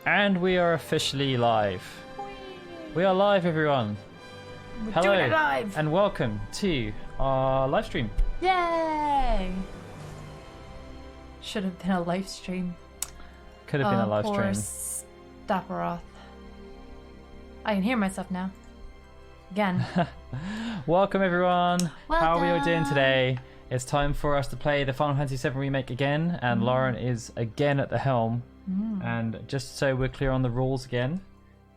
And we are officially live. We are live, everyone. We're Hello, doing it live. and welcome to our live stream. Yay! Should have been a live stream. Could have been a live poor stream. Stapperoth. I can hear myself now. Again. Welcome, everyone. How are we all doing Welcome. today? It's time for us to play the Final Fantasy VII Remake again, and Lauren is again at the helm. And just so we're clear on the rules again,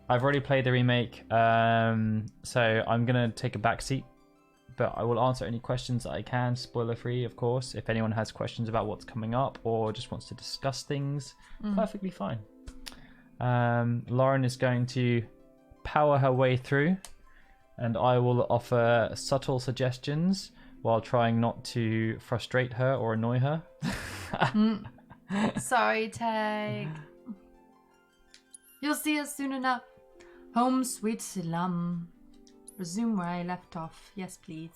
I've already played the remake, so I'm going to take a back seat, but I will answer any questions that I can, spoiler free, of course. If anyone has questions about what's coming up or just wants to discuss things, perfectly fine. Lauren is going to power her way through, and I will offer subtle suggestions while trying not to frustrate her or annoy her. Sorry, Tag. You'll see us soon enough. Home, sweet Salam. Resume where I left off. Yes, please.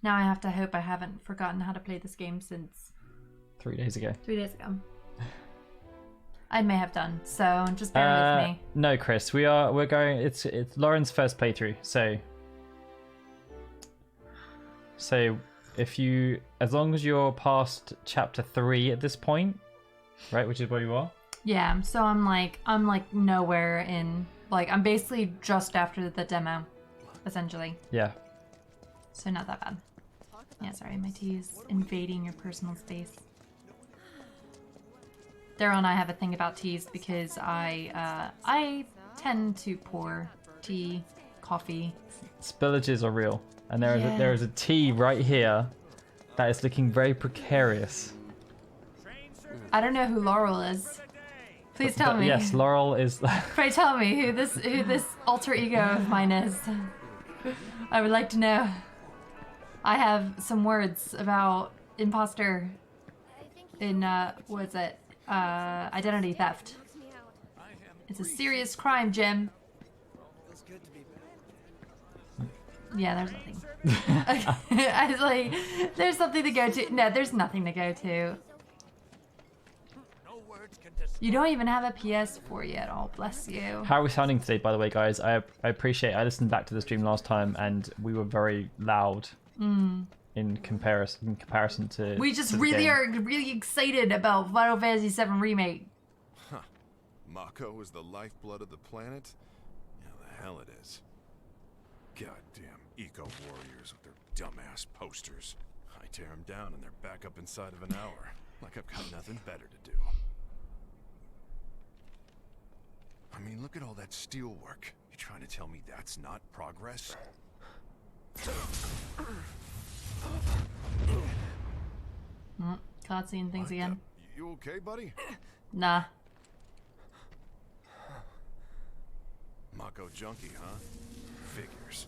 Now I have to hope I haven't forgotten how to play this game since 3 days ago. 3 days ago. I may have done, so just bear with me. No, Chris, we're going. It's Lauren's first playthrough, so if you, as long as you're past chapter 3 at this point, right, which is where you are. Yeah, so I'm like nowhere in, like, I'm basically just after the demo, essentially. Yeah. So not that bad. Yeah, sorry, my tea is invading your personal space. Daryl and I have a thing about teas because I tend to pour tea, coffee. Spillages are real, and there is a tea right here that is looking very precarious. I don't know who Laurel is. Please tell me. Yes, Laurel is. Pray tell me who this alter ego of mine is. I would like to know. I have some words about imposter in what is it? Identity theft. It's a serious crime, Jim. Yeah, there's nothing. I was like, there's something to go to. No, there's nothing to go to. You don't even have a PS4 yet. Oh, bless you. How are we sounding today, by the way, guys? I appreciate. I listened back to the stream last time, and we were very loud in comparison to. We just to the really game. are really excited about Final Fantasy VII Remake. Huh. Mako is the lifeblood of the planet? Yeah, the hell it is. Goddamn eco-warriors with their dumbass posters. I tear them down and they're back up inside of an hour. Like I've got nothing better to do. I mean, look at all that steel work. You trying to tell me that's not progress? Cutscene things again. You okay, buddy? Nah. Mako junkie, huh? Figures.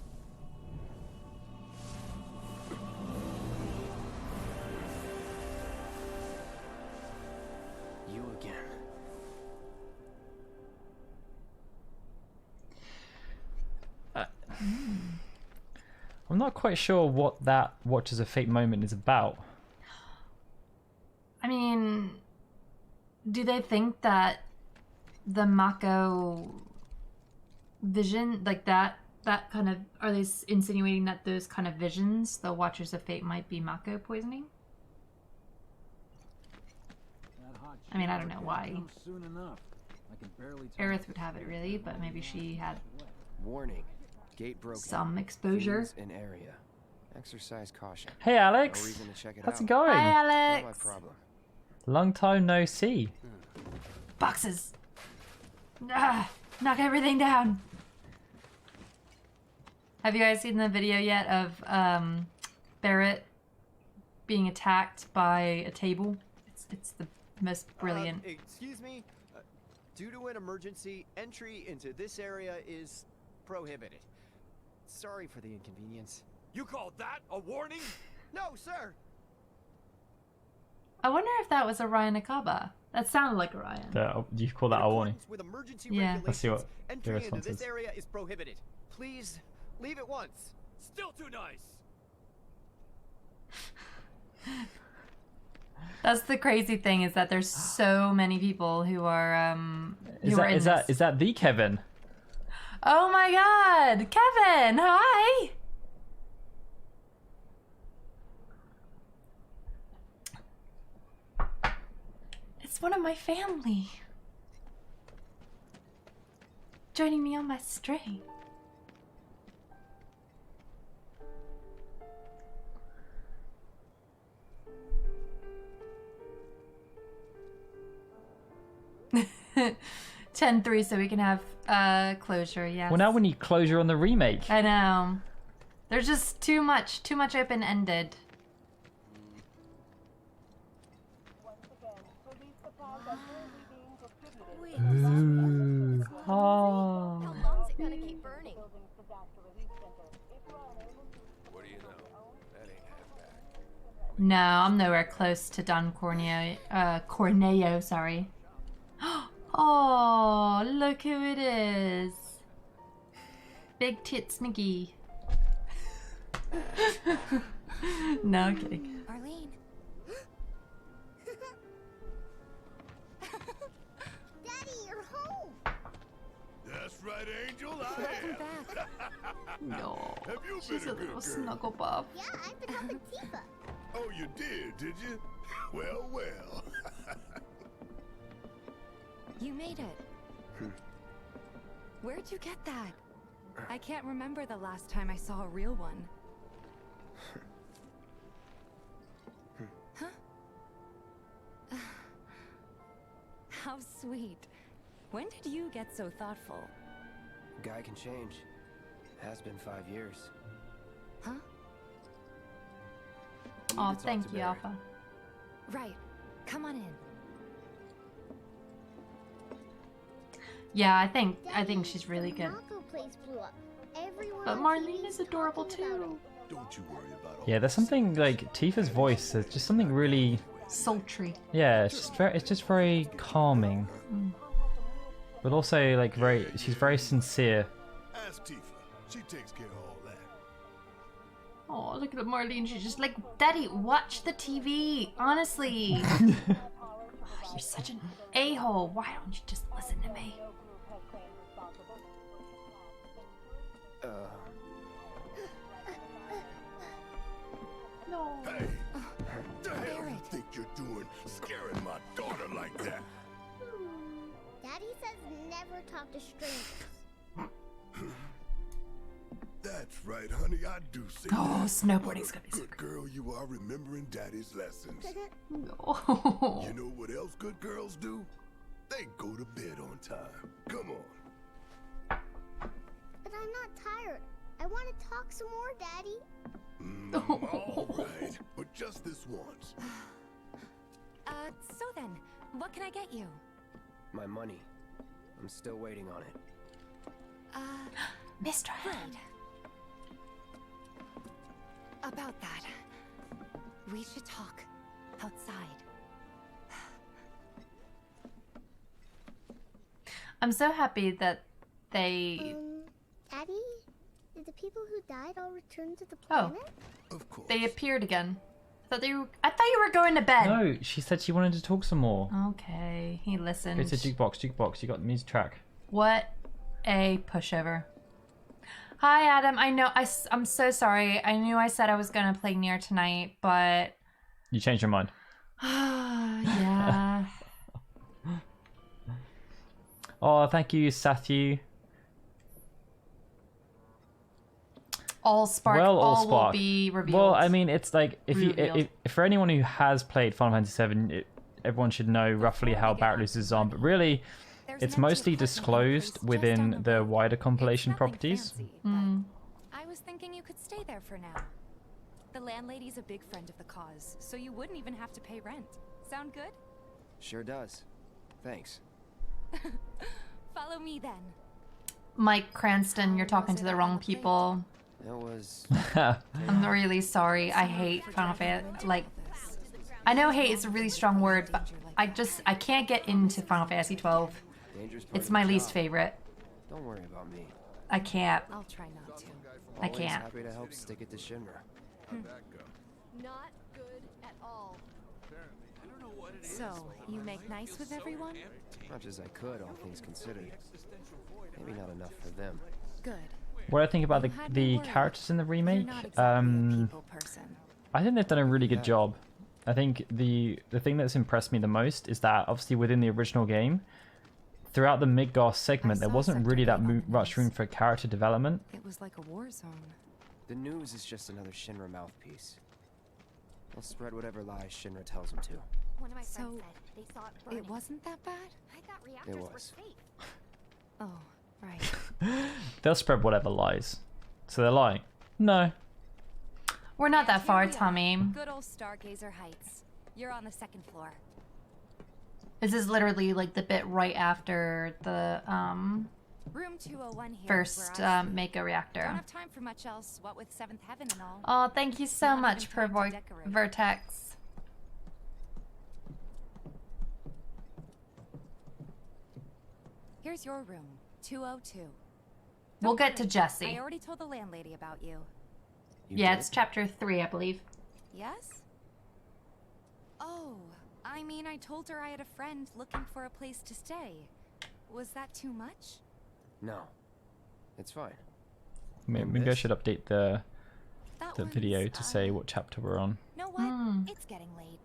You again. I'm not quite sure what that Watchers of Fate moment is about. I mean, do they think that the Mako vision, like that kind of, are they insinuating that those kind of visions, the Watchers of Fate, might be Mako poisoning? I mean, I don't know why Aerith would have it really, but maybe she had Warning. Gate broken. some exposure. Fiends in area. Exercise caution. Hey, No Alex. reason to check it How's it out. going? Hi, Not my Alex. problem. Long time no see. Boxes. Ah, knock everything down. Have you guys seen the video yet of Barrett being attacked by a table? It's the most brilliant. Excuse me. Due to an emergency, entry into this area is prohibited. Sorry for the inconvenience. You call that a warning? No, sir. I wonder if that was Orion Akaba. That sounded like Orion. You call that In a warning? accordance with emergency Yeah. Let's see what regulations, the entry into response this is. area is prohibited. Please leave at once. Still too nice. That's the crazy thing is that there's so many people who are Is that the Kevin? Oh my God, Kevin! Hi. It's one of my family. Joining me on my string. Ten three, so we can have closure. Yes. Well, now we need closure on the remake. I know. There's just too much open ended. Ooh. Oh. How long's it gonna keep burning? What do you know? That ain't half bad. No, I'm nowhere close to Don Corneo, sorry. Oh, look who it is. Big tits McGee. No, I'm kidding. Arlene. Daddy, you're home. That's right, Angel. I Welcome am. back. No. Have you She's been a a good little girl? snuggle buff. Yeah, I've been helping Tifa. Oh, you did you? Well, well. You made it. Where'd you get that? I can't remember the last time I saw a real one. Huh? How sweet. When did you get so thoughtful? Guy can change. Has been 5 years. Huh? I need Oh, to talk thank to you, Barry. Alpha. Right. Come on in. Yeah, I think she's really good. Mako place blew up. Everyone But on Marlene TV's is adorable talking about too. Don't you worry about all Yeah, there's something like Tifa's voice. There's just something really. Sultry. Yeah, it's just very calming. But also like she's very sincere. Ask Tifa. She takes care of all that. Oh, look at Marlene. She's just like, Daddy, watch the TV. Honestly. You're such an a-hole. Why don't you just listen to me? No. Hey, the hell you Barrett. think you're doing, scaring my daughter like that? Daddy says never talk to strangers. That's right, honey. I do say Oh, that. snowboarding's gonna be so Good girl, you are remembering Daddy's lessons. No. You know what else good girls do? They go to bed on time. Come on. But I'm not tired. I want to talk some more, Daddy. All right, but just this once. So then, what can I get you? My money. I'm still waiting on it. Mr. Right. About that, we should talk outside. I'm so happy that they Daddy? Did the people who died all return to the Oh. planet? Of course. they appeared again. I thought you were going to bed. No, she said she wanted to talk some more. Okay, he listened. It's a jukebox. You got the music track. What a pushover. Hi, Adam. I know I'm so sorry. I knew I said I was gonna play Nier tonight, but You changed your mind. yeah. Oh, thank you, Sathu. All Spark. Well, all will Spark. be revealed. Well, I mean, it's like Revealed. if for anyone who has played Final Fantasy VII, everyone should know roughly how Barrett loses on. But really, There's it's an empty mostly apartment disclosed place just within down the road. wider It's compilation nothing properties. fancy, but I was thinking you could stay there for now. The landlady's a big friend of the cause, so you wouldn't even have to pay rent. Sound good? Sure does. Thanks. Follow me then. Mike Cranston, you're talking to the wrong people. That was... I'm really sorry. I hate Final Fantasy. Like, I know hate is a really strong word, but I can't get into Final Fantasy 12. dangerous part It's of my the least job. favorite. Don't worry about me. I can't. I'll try not to. I Always can't. happy to help stick it to Shinra. Not good at all. So, you make nice with everyone? Much as I could, all things considered. Maybe not enough for them. Good. What I think about You had the me worried. characters in the You're remake, not exactly a people person. I think they've done a really good Yeah. job. I think the thing that's impressed me the most is that obviously within the original game, throughout the Midgar segment, there saw wasn't Sector really that 8 on the much room news. for character development. It was like a war zone. The news is just another Shinra mouthpiece. They'll spread whatever lies Shinra tells them to. One of my So, friends said they saw it burning. It wasn't that bad? I thought reactors were was. safe. Oh, right. They'll spread whatever lies. So they're lying. No. We're not that Here far, we are. Tommy. Good old Stargazer Heights. You're on the 2nd floor. This is literally like the bit right after the Room 201 here. is first where I sleep. Mega Reactor. Don't have time for much else, what with 7th Heaven and all. Oh, thank you so Not much even for time to decorate. Vertex. Here's your room, 202. We'll Don't get to worry, Jesse. I already told the landlady about you. You Yeah, did? it's chapter 3, I believe. Yes? Oh, I mean, I told her I had a friend looking for a place to stay. Was that too much? No. It's fine. Maybe I this? should update the That video one's, to say what chapter we're on. Know what? Hmm. It's getting late.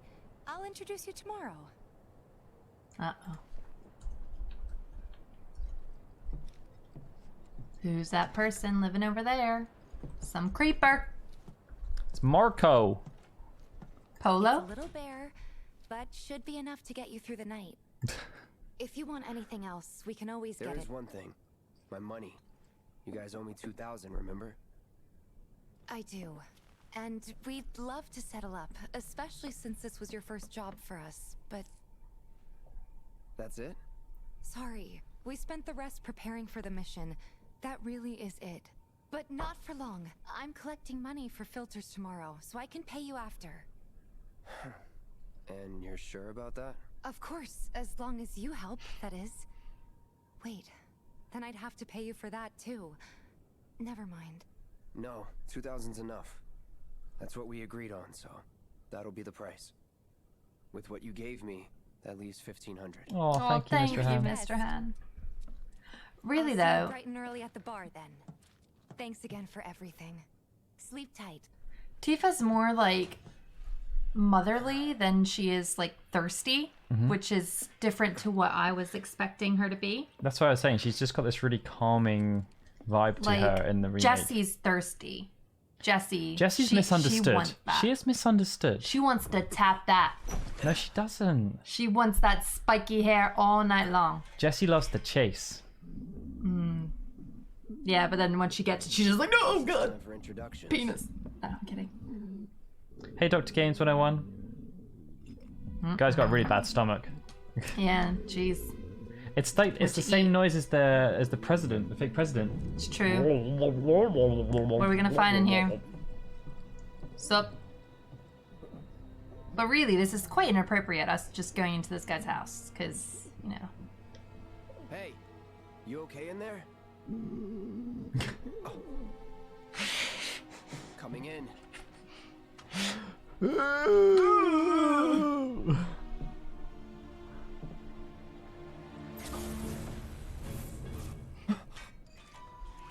I'll introduce you tomorrow. Uh-oh. Who's that person living over there? Some creeper. It's Marco. Polo? It's a little bare, but should be enough to get you through the night. If you want anything else, we can always There get is it. one thing. My money. You guys owe me 2,000, remember? I do. And we'd love to settle up, especially since this was your first job for us. But That's it? sorry, we spent the rest preparing for the mission. That really is it. But not for long. I'm collecting money for filters tomorrow, so I can pay you after. And you're sure about that? Of course, as long as you help, that is. Wait, then I'd have to pay you for that too. Never mind. No, 2,000's enough. That's what we agreed on, so that'll be the price. With what you gave me, that leaves 1,500. Oh, Oh, thank you, Mr. Han. Mr. Han. Really, I'll see you though, bright and early at the bar then. Thanks again for everything. Sleep tight. Tifa's more like motherly than she is like thirsty, which is different to what I was expecting her to be. That's what I was saying. She's just got this really calming vibe to Like her in the remake. Jesse's thirsty. Jesse's She misunderstood. wants that. She is misunderstood. She wants to tap that. No, she doesn't. She wants that spiky hair all night long. Jessie loves the chase. Yeah, but then when she gets it, she's just like, oh god, Time for introductions. penis. No, I'm kidding. Hey, Dr. Games 101. Guy's got a really bad stomach. Yeah, jeez. It's like it's the to same eat. noise as the president, the fake president. It's true. What are we gonna find in here? Sup? But really, this is quite inappropriate, us just going into this guy's house, because, you know. Hey, you okay in there? Oh. Coming in.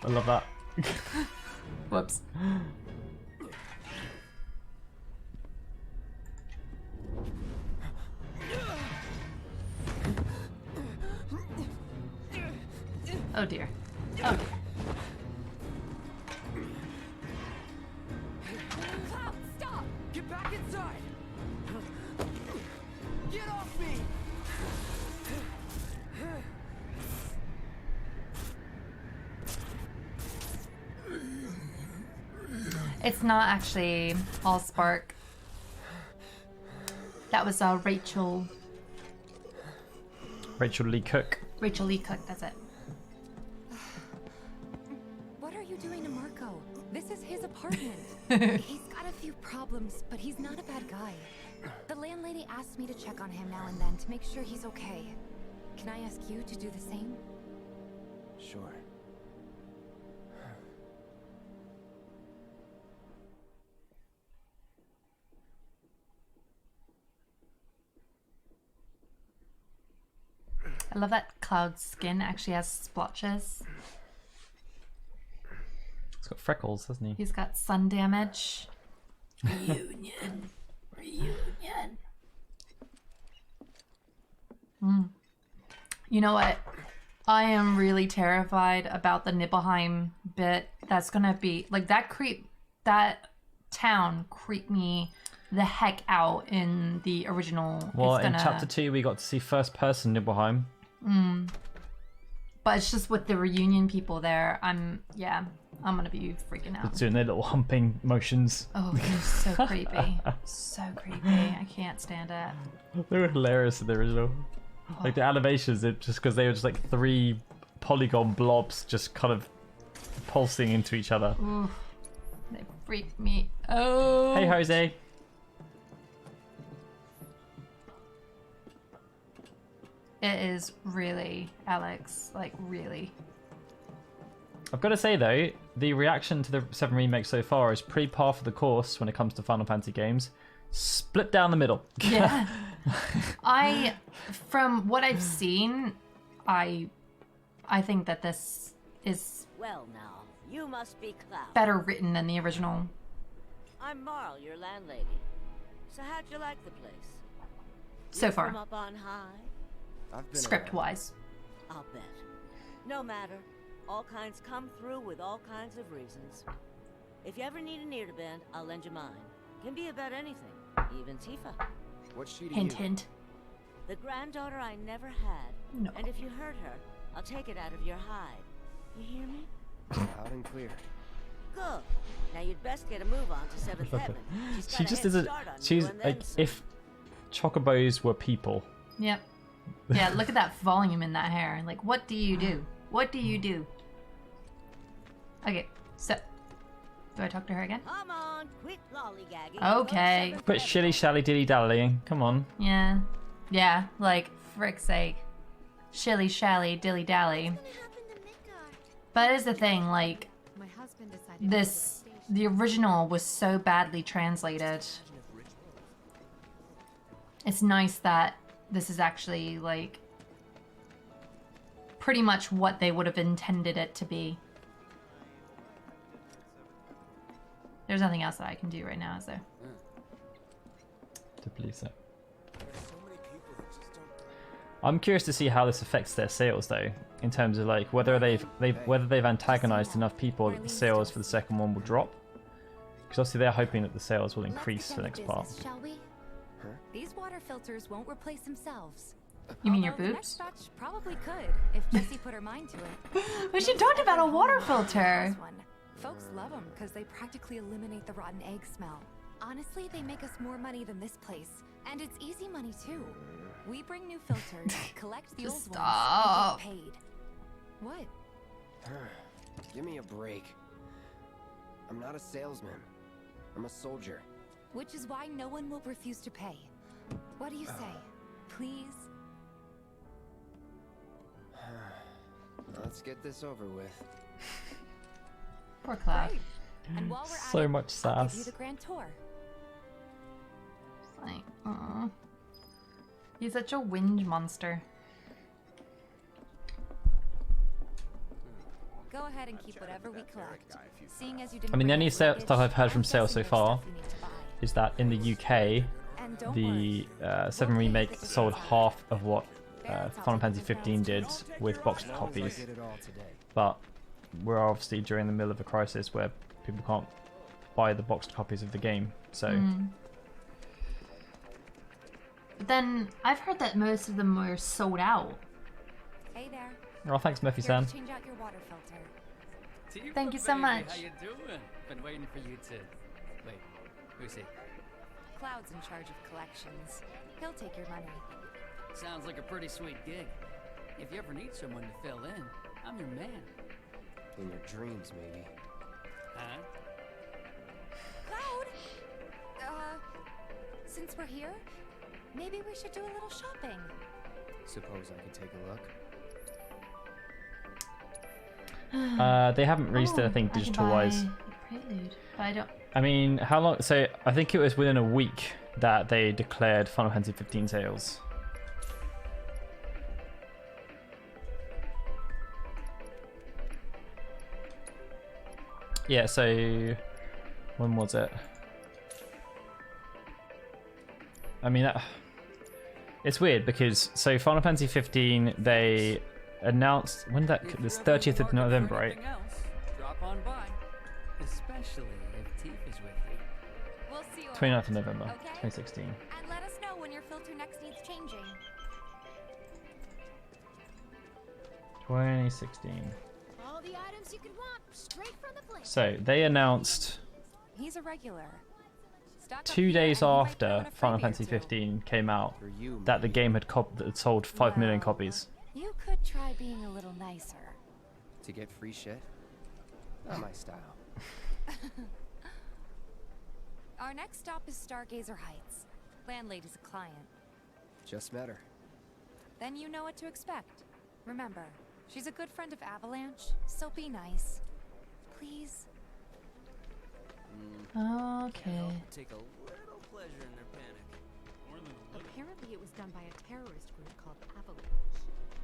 I love that. Whoops. Oh dear. Oh dear. Cloud, stop! Get back inside! Get off me! It's not actually all Spark. That was Rachel Rachel Lee Cook. Lee Cook, that's it. What are you doing to Marco? This is his apartment. He's got a few problems, but he's not a bad guy. The landlady asked me to check on him now and then to make sure he's okay. Can I ask you to do the same? Sure. I love that Cloud's skin actually has splotches. He's got freckles, hasn't he? He's got sun damage. Reunion. Reunion. You know what? I am really terrified about the Nibelheim bit. That's gonna be like that town creeped me the heck out in the original. Well, in chapter 2 we got to see first person Nibelheim. But it's just with the reunion people there. I'm gonna be freaking out. Doing their little humping motions. Oh, it's so creepy. So creepy. I can't stand it. They were hilarious in the original. Like the animations, just because they were just like 3 polygon blobs just kind of pulsing into each other. Ooh, they freak me. Oh. Hey, Jose. It is really, Alex, like really. I've got to say though, the reaction to the 7 remake so far is pretty par for the course when it comes to Final Fantasy games. Split down the middle. Yeah. From what I've seen, I think that this is Well now, you must be Cloud. better written than the original. I'm Marl, your landlady. So how'd you like the place? So View far. From up on high? I've been Script wise. I'll bet. No matter. All kinds come through with all kinds of reasons. If you ever need an ear to bend, I'll lend you mine. Can be about anything, even Tifa. What's she to Hint, you? hint. The granddaughter I never had. No. And if you hurt her, I'll take it out of your hide. You hear me? Loud and clear. Good. Now you'd best get a move on to Seventh Heaven. She's got She a just head isn't. start on She's you and then like, some. if chocobos were people. Yep. Yeah, look at that volume in that hair. Like, what do you do? What do you do? Okay, so do I talk to her again? Come on, quit lollygagging. and go to Okay. Seventh Quit Heaven. shilly shally dilly dallying. Come on. Yeah. Yeah, like, frick's sake. Shilly shally, dilly dally. What's gonna happen to Midgard? But here's the thing, like, My husband decided the original was so badly translated. It's nice that this is actually, like, pretty much what they would have intended it to be. There's nothing else that I can do right now, is there? To believe so. I'm curious to see how this affects their sales, though, in terms of like whether they've antagonized enough people that the sales for the second one will drop. Because obviously they're hoping that the sales will increase for the next part. Shall we? These water filters won't replace themselves. You mean your Although the next boobs? batch probably could if Jessie put her mind to it. But she talked about a water filter. This one. Folks love them because they practically eliminate the rotten egg smell. Honestly, they make us more money than this place. And it's easy money too. We bring new filters, collect the Just old stop. ones, and get paid. What? Give me a break. I'm not a salesman. I'm a soldier. Which is why no one will refuse to pay. What do you say? Please? Let's get this over with. Poor Cloud. Great. And while we're at So it, much I'll give you sass. the grand tour. It's like, aw. He's such a whinge monster. Go ahead and keep whatever we collect. Seeing as you I mean, the bring only us luggage, stuff I've heard from I'm sales so guessing there's far stuff you need to buy. is that in the UK, And don't the worry, 7 we'll pay remake for the sold tickets. half of what Barrett's Final out Fantasy taking 15 did crowds too. with boxed As long as I copies. get it all today. But we're obviously during the middle of a crisis where people can't buy the boxed copies of the game. So But then I've heard that most of them were sold out. Hey there. oh, thanks, Here Murphy-san. to change out your water filter. Tifa, Thank you so baby, much. How you doing? Been waiting for you to. Wait, who's he? Cloud's in charge of collections. He'll take your money. Sounds like a pretty sweet gig. If you ever need someone to fill in, I'm your man. In your dreams, maybe. Huh? Cloud! Since we're here, maybe we should do a little shopping. Suppose I could take a look. They haven't released anything I can digital-wise. buy Prelude, but I don't. I mean, how long? So I think it was within a week that they declared Final Fantasy 15 sales. Yeah, so when was it? I mean, it's weird because so Final Fantasy 15 they announced when that this 30th of November, right? Else, drop on by. Especially if Teef is with you. We'll see you 29th of November, okay? 2016. And let us know when your filter next needs changing. 2016. All the items you could want, straight from the place. So they announced He's a regular. Stock up 2 here days and you might after throw in a Final freebie or Fantasy two. 15 came out For you, that the maybe. game had sold 5 million Well, copies. You could try being a little nicer. To get free shit? Not my style. Our next stop is Stargazer Heights. Landlady's a client. Just met her. Then you know what to expect. Remember, she's a good friend of Avalanche, so be nice. Please. Okay. Take a little pleasure in their panic. Apparently it was done by a terrorist group called Avalanche.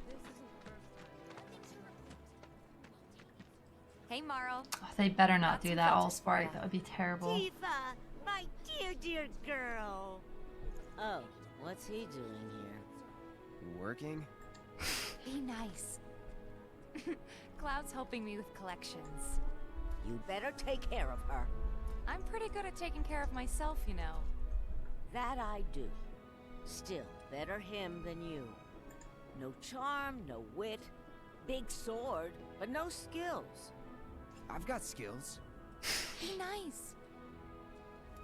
This isn't the first time. Hey, Marl. Oh, they better not Got do some that, filters for Allspark. ya. That would be terrible. Tifa, my dear, dear girl. Oh, what's he doing here? Working? Be nice. Cloud's helping me with collections. You better take care of her. I'm pretty good at taking care of myself, you know. That I do. Still, better him than you. No charm, no wit. Big sword, but no skills. I've got skills. Be nice.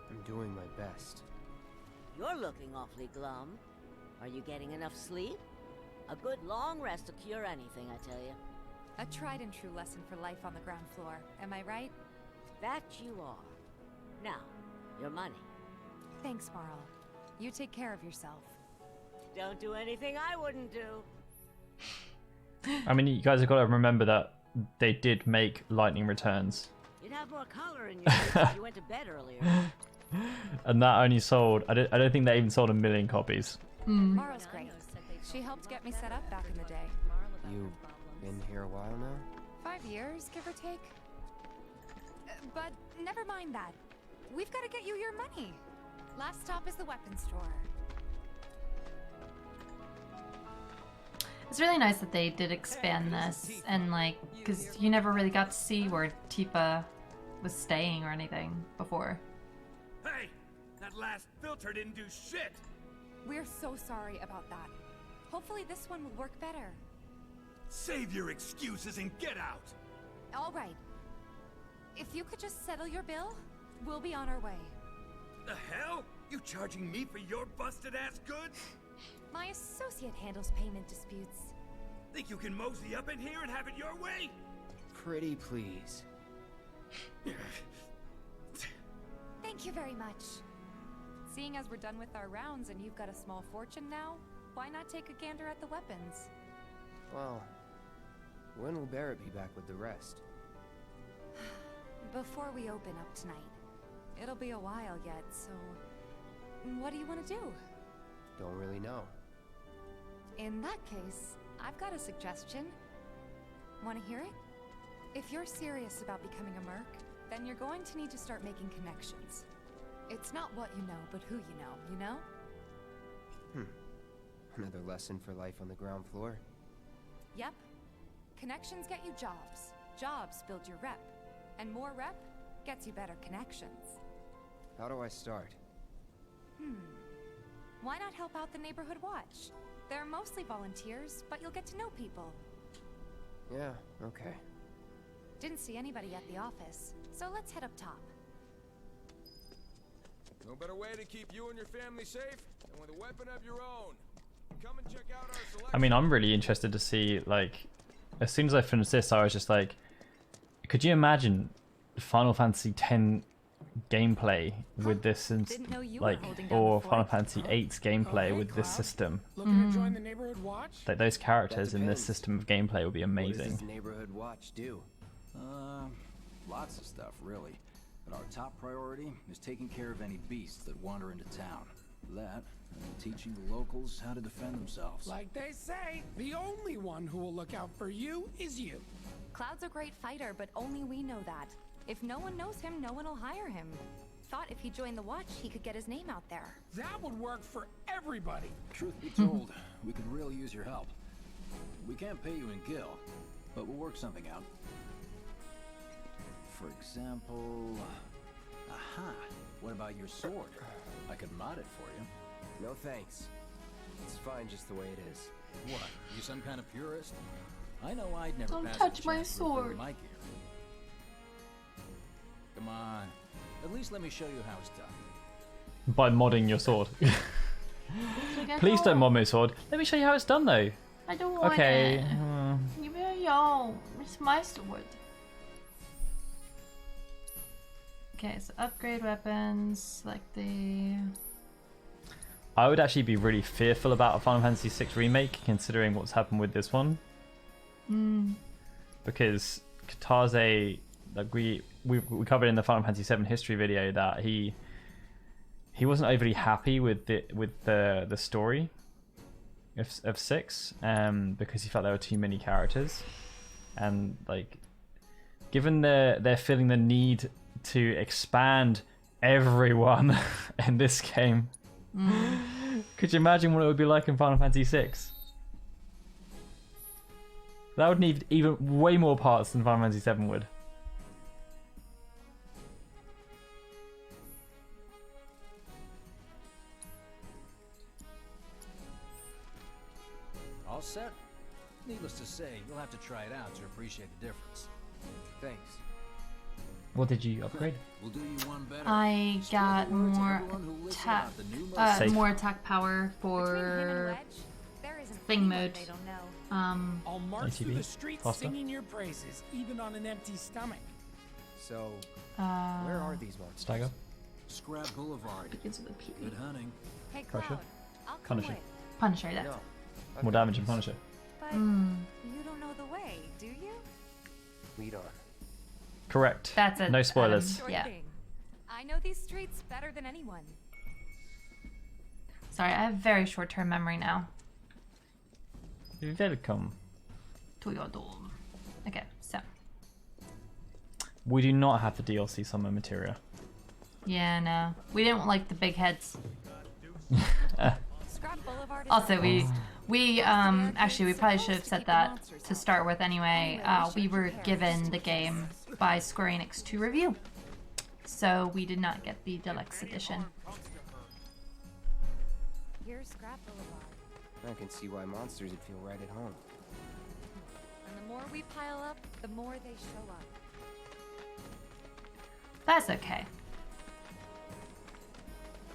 I'm doing my best. You're looking awfully glum. Are you getting enough sleep? A good long rest will cure anything, I tell you. A tried and true lesson for life on the ground floor. Am I right? That you are. Now, your money. Thanks, Marl. You take care of yourself. Don't do anything I wouldn't do. I mean, you guys have got to remember that they did make Lightning Returns, You'd have more color in your face if you went to bed earlier. and that only sold. I don't think they even sold 1 million copies. Marl's great. She helped get me set up back in the day. You been here a while now? 5 years, give or take. But never mind that. We've got to get you your money. Last stop is the weapons store. It's really nice that they did expand this, and like, because you never really got to see where Tifa was staying or anything before. Hey! That last filter didn't do shit! We're so sorry about that. Hopefully this one will work better. Save your excuses and get out! All right. If you could just settle your bill, we'll be on our way. The hell? You charging me for your busted-ass goods? My associate handles payment disputes. Think you can mosey up in here and have it your way? Pretty please. Thank you very much. Seeing as we're done with our rounds and you've got a small fortune now, why not take a gander at the weapons? Well, when will Barrett be back with the rest? Before we open up tonight. It'll be a while yet, so... What do you want to do? Don't really know. In that case, I've got a suggestion. Want to hear it? If you're serious about becoming a merc, then you're going to need to start making connections. It's not what you know, but who you know? Another lesson for life on the ground floor. Yep. Connections get you jobs. Jobs build your rep. And more rep gets you better connections. How do I start? Why not help out the neighborhood watch? They're mostly volunteers, but you'll get to know people. Yeah, okay. Didn't see anybody at the office, so let's head up top. No better way to keep you and your family safe than with a weapon of your own. Come and check out our selection. I mean, I'm really interested to see, like, as soon as I finished this, I was just like, could you imagine Final Fantasy X gameplay with this, and Didn't know you were like, holding down or the Final fort. Fantasy VIII's gameplay hey, with this Cloud. system? Looking to join the neighborhood watch? Like, those characters That in this depends. system of gameplay would be What does amazing. this neighborhood watch do? Lots of stuff, really. But our top priority is taking care of any beasts that wander into town. That, and teaching the locals how to defend themselves. Like they say, the only one who will look out for you is you. Cloud's a great fighter, but only we know that. If no one knows him, no one will hire him. Thought if he joined the Watch, he could get his name out there. That would work for everybody. Truth be told, we could really use your help. We can't pay you in gil, but we'll work something out. For example... Aha! What about your sword? I could mod it for you. No thanks. It's fine just the way it is. What? You some kind of purist? I know I'd never Don't pass touch up a my chance to repair sword. my gear. Come on. At least let me show you how it's done. By modding your sword. Please don't mod my sword. Let me show you how it's done though. I don't want Okay. it. Give me a yo. It's my sword. Okay, so upgrade weapons, select the... I would actually be really fearful about a Final Fantasy VI remake, considering what's happened with this one. Because Katase, like we covered in the Final Fantasy VII history video, that he wasn't overly happy with the story of 6, because he felt there were too many characters, and like, given they're feeling the need to expand everyone in this game. Could you imagine what it would be like in Final Fantasy VI? That would need even way more parts than Final Fantasy VII would. All set? Needless to say, you'll have to try it out to appreciate the difference. Thanks. What did you upgrade? We'll do you one better. I got Spread the word to more everyone who listens attack, about the new mode. more attack power Between him and for Wedge, there isn't thing anyone mode. they don't know. I'll march ATV? through the streets Faster? singing your praises, even on an empty stomach. So, where are these monsters? Stagger? Scrap Boulevard. begins with a P. Good hunting. Hey, Pressure? Cloud, I'll come Punisher. with. Punisher, that's No. More damage and Punisher. But you don't know the way, do you? Lead on. Correct. That's it. No spoilers. Sure Yeah. thing. I know these streets better than anyone. Sorry, I have very short-term memory now. Welcome. To your dorm. Okay, so. We do not have the DLC summon materia. Yeah, no. We didn't like the big heads. Scrap Boulevard is Also, the we actually we probably should have said that to start with anyway. We were given the game by Square Enix to review, so we did not get the deluxe edition. Here's Scrap Boulevard. I can see why monsters would feel right at home. And the more we pile up, the more they show up. That's okay.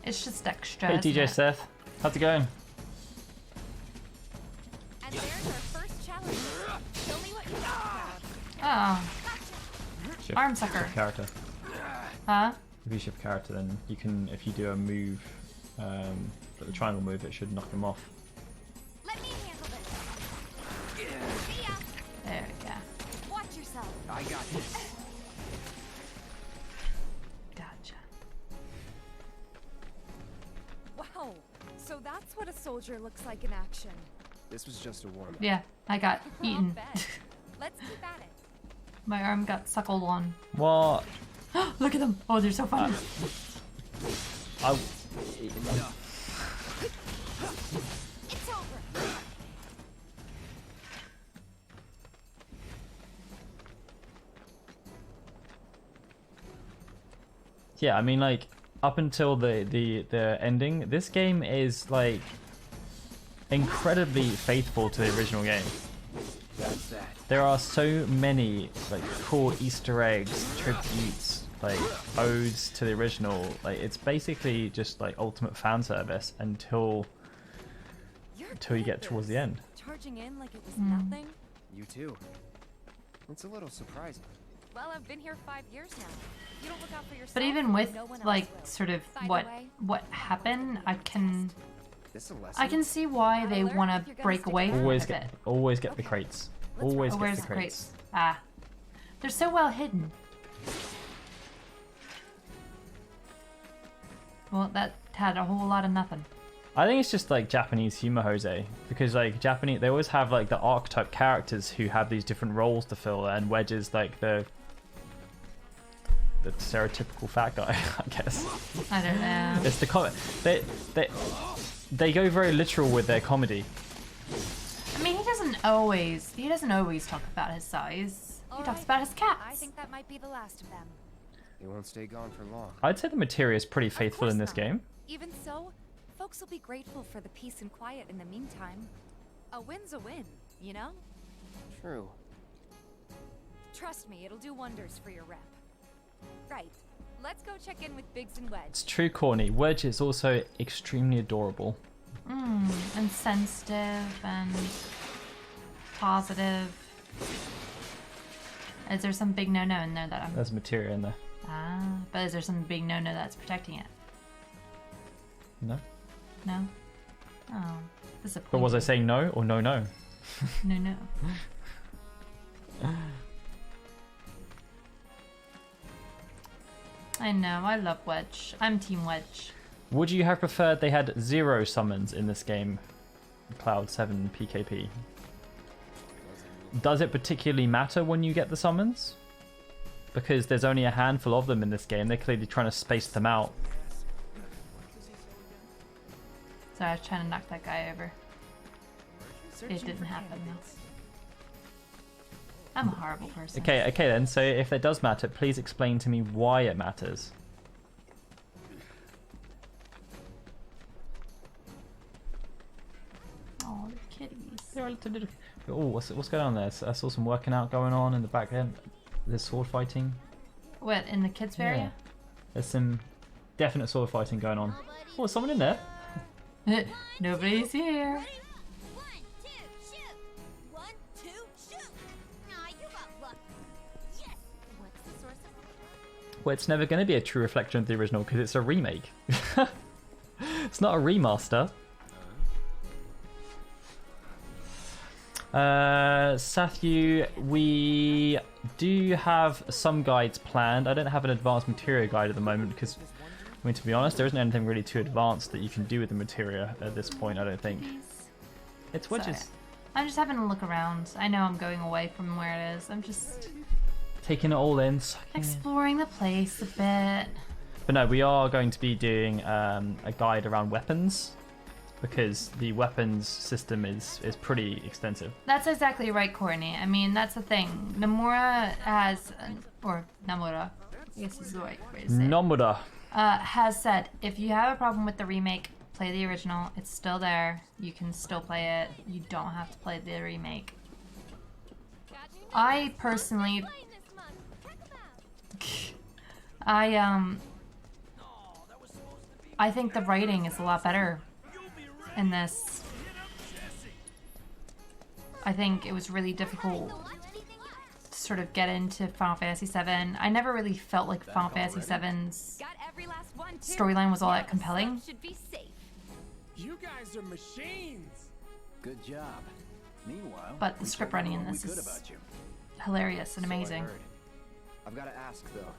It's just extra. Hey isn't DJ it? Seth, how's it going? And there's our first challenge. Show me what you got. Oh, Shift- arm sucker. shift character. Huh? If you shift character, then you can, if you do a move, the triangle move, it should knock him off. Let me handle this. See ya. There we go. Watch yourself. I got this. Gotcha. Wow. So that's what a soldier looks like in action. This was just a warm-up. Yeah, I got eaten. I'll bet. Let's keep at it. My arm got suckled on. What? Look at them. Oh, they're so funny. It's over. Yeah, I mean, like, up until the ending, this game is like incredibly faithful to the original game. That's that. There are so many like cool Easter eggs, tributes, like odes to the original. Like, it's basically just like ultimate fan service until you get towards the end. Charging in like it was nothing. You too. It's a little surprising. Well, I've been here 5 years now. You don't look out for yourself. But even with no one else like will. sort of By the what way, happened, I can This a lesson? I can see why they Tyler, want if to you're gonna break stick away around from Always it. get the crates. Let's Always Oh, get where's the the crates. crates? Ah, they're so well hidden. Well, that had a whole lot of nothing. I think it's just like Japanese humor, Jose, because like Japanese, they always have like the archetype characters who have these different roles to fill, and Wedge is like the the stereotypical fat guy, I guess. I don't know. It's the they go very literal with their comedy. I mean, he doesn't always talk about his size. He talks about his cats. I think that might be the last of them. They won't stay gone for long. I'd say the materia is pretty faithful in this game. Even so, folks will be grateful for the peace and quiet in the meantime. A win's a win, you know? True. Trust me, it'll do wonders for your rep. Right. Let's go check in with Biggs and Wedge. It's true, Corny. Wedge is also extremely adorable. And sensitive and positive. Is there some big no-no in there that I'm... There's materia in there. Ah, but is there some big no-no that's protecting it? No. No? Oh, disappointing. But was I saying no or no? No. I know, I love Wedge. I'm Team Wedge. Would you have preferred they had 0 summons in this game? Cloud 7 PKP. Does it particularly matter when you get the summons? Because there's only a handful of them in this game. They're clearly trying to space them out. Sorry, I was trying to knock that guy over. It didn't happen though. I'm a horrible person. Okay then. So if it does matter, please explain to me why it matters. Oh, the kitties. Oh, what's going on there? I saw some working out going on in the back end. There's sword fighting. What, in the kids' area? There's some definite sword fighting going on. Oh, there's someone in there. Nobody's here. 1, 2, shoot! 1, 2, shoot! Aw, you got lucky. Yes! What's the source of... Well, it's never going to be a true reflection of the original because it's a remake. It's not a remaster. Sathu, we do have some guides planned. I don't have an advanced materia guide at the moment because, I mean, to be honest, there isn't anything really too advanced that you can do with the materia at this point, I don't think. It's Wedges. Sorry. I'm just having a look around. I know I'm going away from where it is. I'm just taking it all in. Exploring the place a bit. But no, we are going to be doing a guide around weapons, because the weapons system is pretty extensive. That's exactly right, Courtney. I mean, that's the thing. Nomura has, or Nomura, I guess is the right way to say it. Nomura. Has said, if you have a problem with the remake, play the original. It's still there. You can still play it. You don't have to play the remake. I personally... I think the writing is a lot better in this. I think it was really difficult to sort of get into Final Fantasy VII. I never really felt like Final Fantasy VII's storyline was all that compelling. You guys are machines. Good job. Meanwhile, But the script writing in this is hilarious and amazing. I've got to ask though,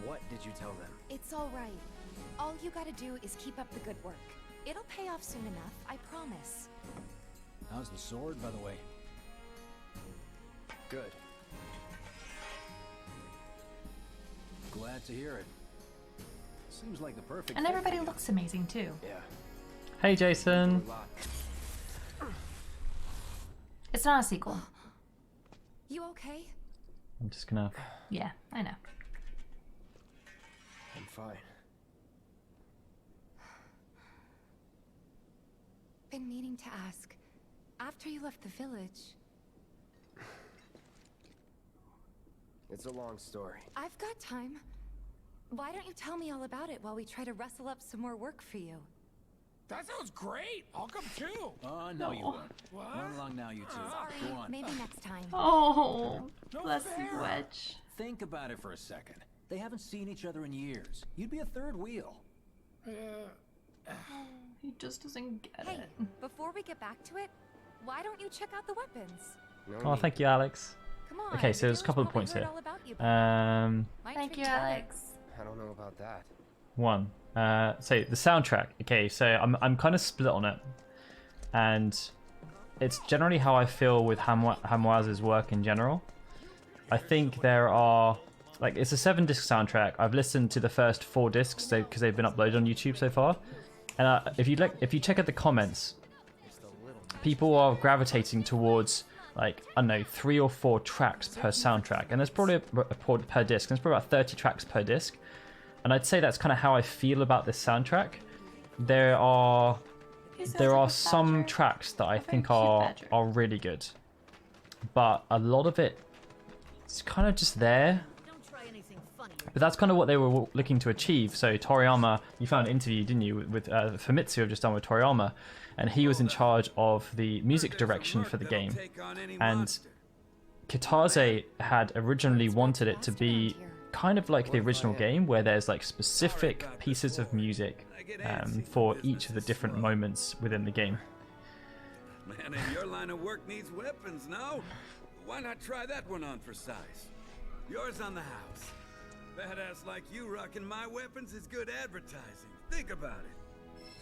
what did you tell them? It's all right. All you gotta do is keep up the good work. It'll pay off soon enough, I promise. How's the sword, by the way? Good. Glad to hear it. Seems like the perfect. And everybody looks amazing too. Yeah. Hey, Jason. It's not a sequel. You okay? I'm just gonna... Yeah, I know. I'm fine. Been meaning to ask. After you left the village... It's a long story. I've got time. Why don't you tell me all about it while we try to rustle up some more work for you? That sounds great. I'll come too. Oh, no, you won't. What? Run along now, you two. Sorry. Go on. Maybe next time. Oh, No bless fair. you, Wedge. Think about it for a second. They haven't seen each other in years. You'd be a third wheel. He just doesn't get Hey, it. before we get back to it, why don't you check out the weapons? Oh, thank you, Alex. Come on. Okay, so there's a couple of points here. Thank you, Alex. I don't know about that. One. So the soundtrack. Okay, so I'm kind of split on it, and it's generally how I feel with Hamwaaz's work in general. I think there are like it's a 7-disc soundtrack. I've listened to the first 4 discs because they've been uploaded on YouTube so far, and if you check out the comments, people are gravitating towards like, I don't know, 3 or 4 tracks per soundtrack, and there's probably per disc. There's probably about 30 tracks per disc, and I'd say that's kind of how I feel about this soundtrack. There are some tracks that I think are really good, but a lot of it's kind of just there. But that's kind of what they were looking to achieve. So Toriyama, you found an interview, didn't you, with Famitsu, have just done with Toriyama, and he was in charge of the music direction for the game. And Kitase had originally wanted it to be kind of like the original game, where there's like specific pieces of music for each of the different moments within the game. Man, in your line of work needs weapons, no? Why not try that one on for size? Yours on the house. Badass like you rocking my weapons is good advertising. Think about it.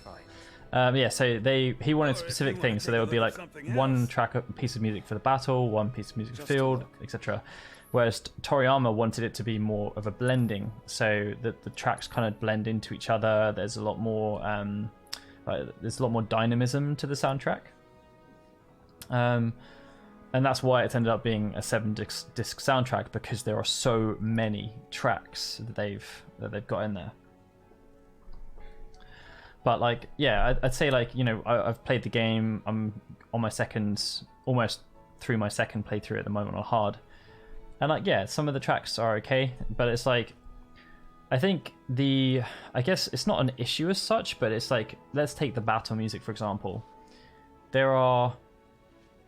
Fine. Yeah, so he wanted specific things, so there would be like one track, a piece of music for the battle, one piece of music for the field, etc. Whereas Toriyama wanted it to be more of a blending, so that the tracks kind of blend into each other. There's a lot more dynamism to the soundtrack, and that's why it's ended up being a 7-disc soundtrack, because there are so many tracks that they've got in there. But like, yeah, I'd say, like, you know, I've played the game. I'm on my almost through my second playthrough at the moment on hard, and like, yeah, some of the tracks are okay, but it's like, I think I guess it's not an issue as such, but it's like, let's take the battle music for example. There are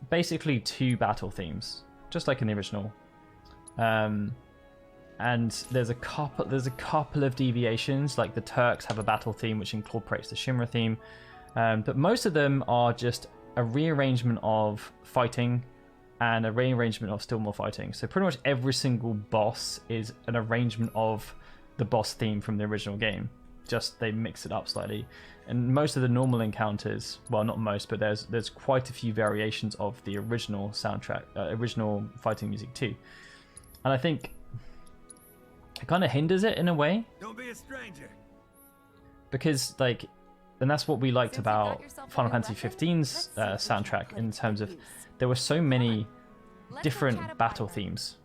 basically 2 battle themes, just like in the original, and there's a couple of deviations. Like the Turks have a battle theme which incorporates the Shimmer theme, but most of them are just a rearrangement of fighting and a rearrangement of still more fighting. So pretty much every single boss is an arrangement of the boss theme from the original game, just they mix it up slightly. And most of the normal encounters, well, not most, but there's quite a few variations of the original soundtrack, original fighting music too. And I think it kind of hinders it in a way. Don't be a stranger. Because like, and that's what we liked about Final Fantasy 15's soundtrack, in terms of there were so many different battle themes.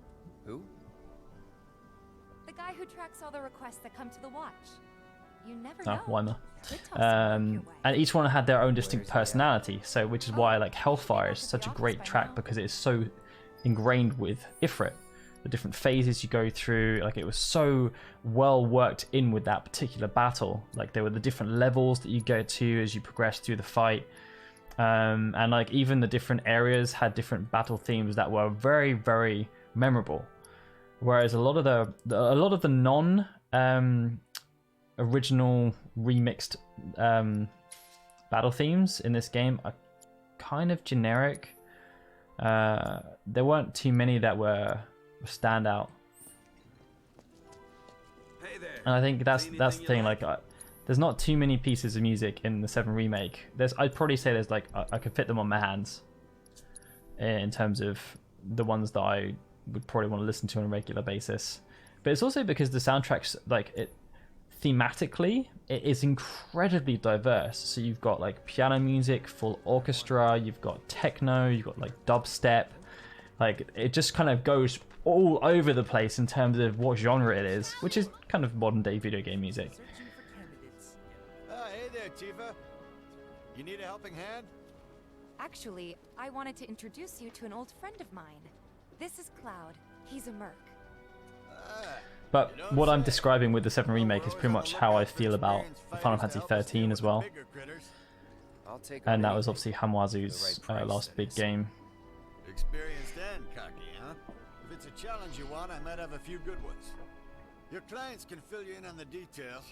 Who? The guy who tracks all the requests that come to the watch. You never know. Why not? And each one had their own distinct personality, so which is why like Hellfire is such a great track, because it is so ingrained with Ifrit. The different phases you go through, like it was so well worked in with that particular battle. Like there were the different levels that you go to as you progress through the fight, and like even the different areas had different battle themes that were very, very memorable. Whereas a lot of the non original remixed battle themes in this game are kind of generic. There weren't too many that were stand out. Hey there. And I think that's the thing. Like, there's not too many pieces of music in the 7 remake. I'd probably say there's like I could fit them on my hands in terms of the ones that I would probably want to listen to on a regular basis. But it's also because the soundtrack's like thematically it is incredibly diverse. So you've got like piano music, full orchestra, you've got techno, you've got like dubstep. Like it just kind of goes all over the place in terms of what genre it is, which is kind of modern day video game music. Hey there, Tifa. You need a helping hand? Actually, I wanted to introduce you to an old friend of mine. This is Cloud. He's a merc. But what I'm describing with the 7 remake is pretty much how I feel about Final Fantasy 13 as well. And that was obviously Hamazu's last big game. Experienced and cocky, huh? If it's a challenge you want, I might have a few good ones. Your clients can fill you in on the details.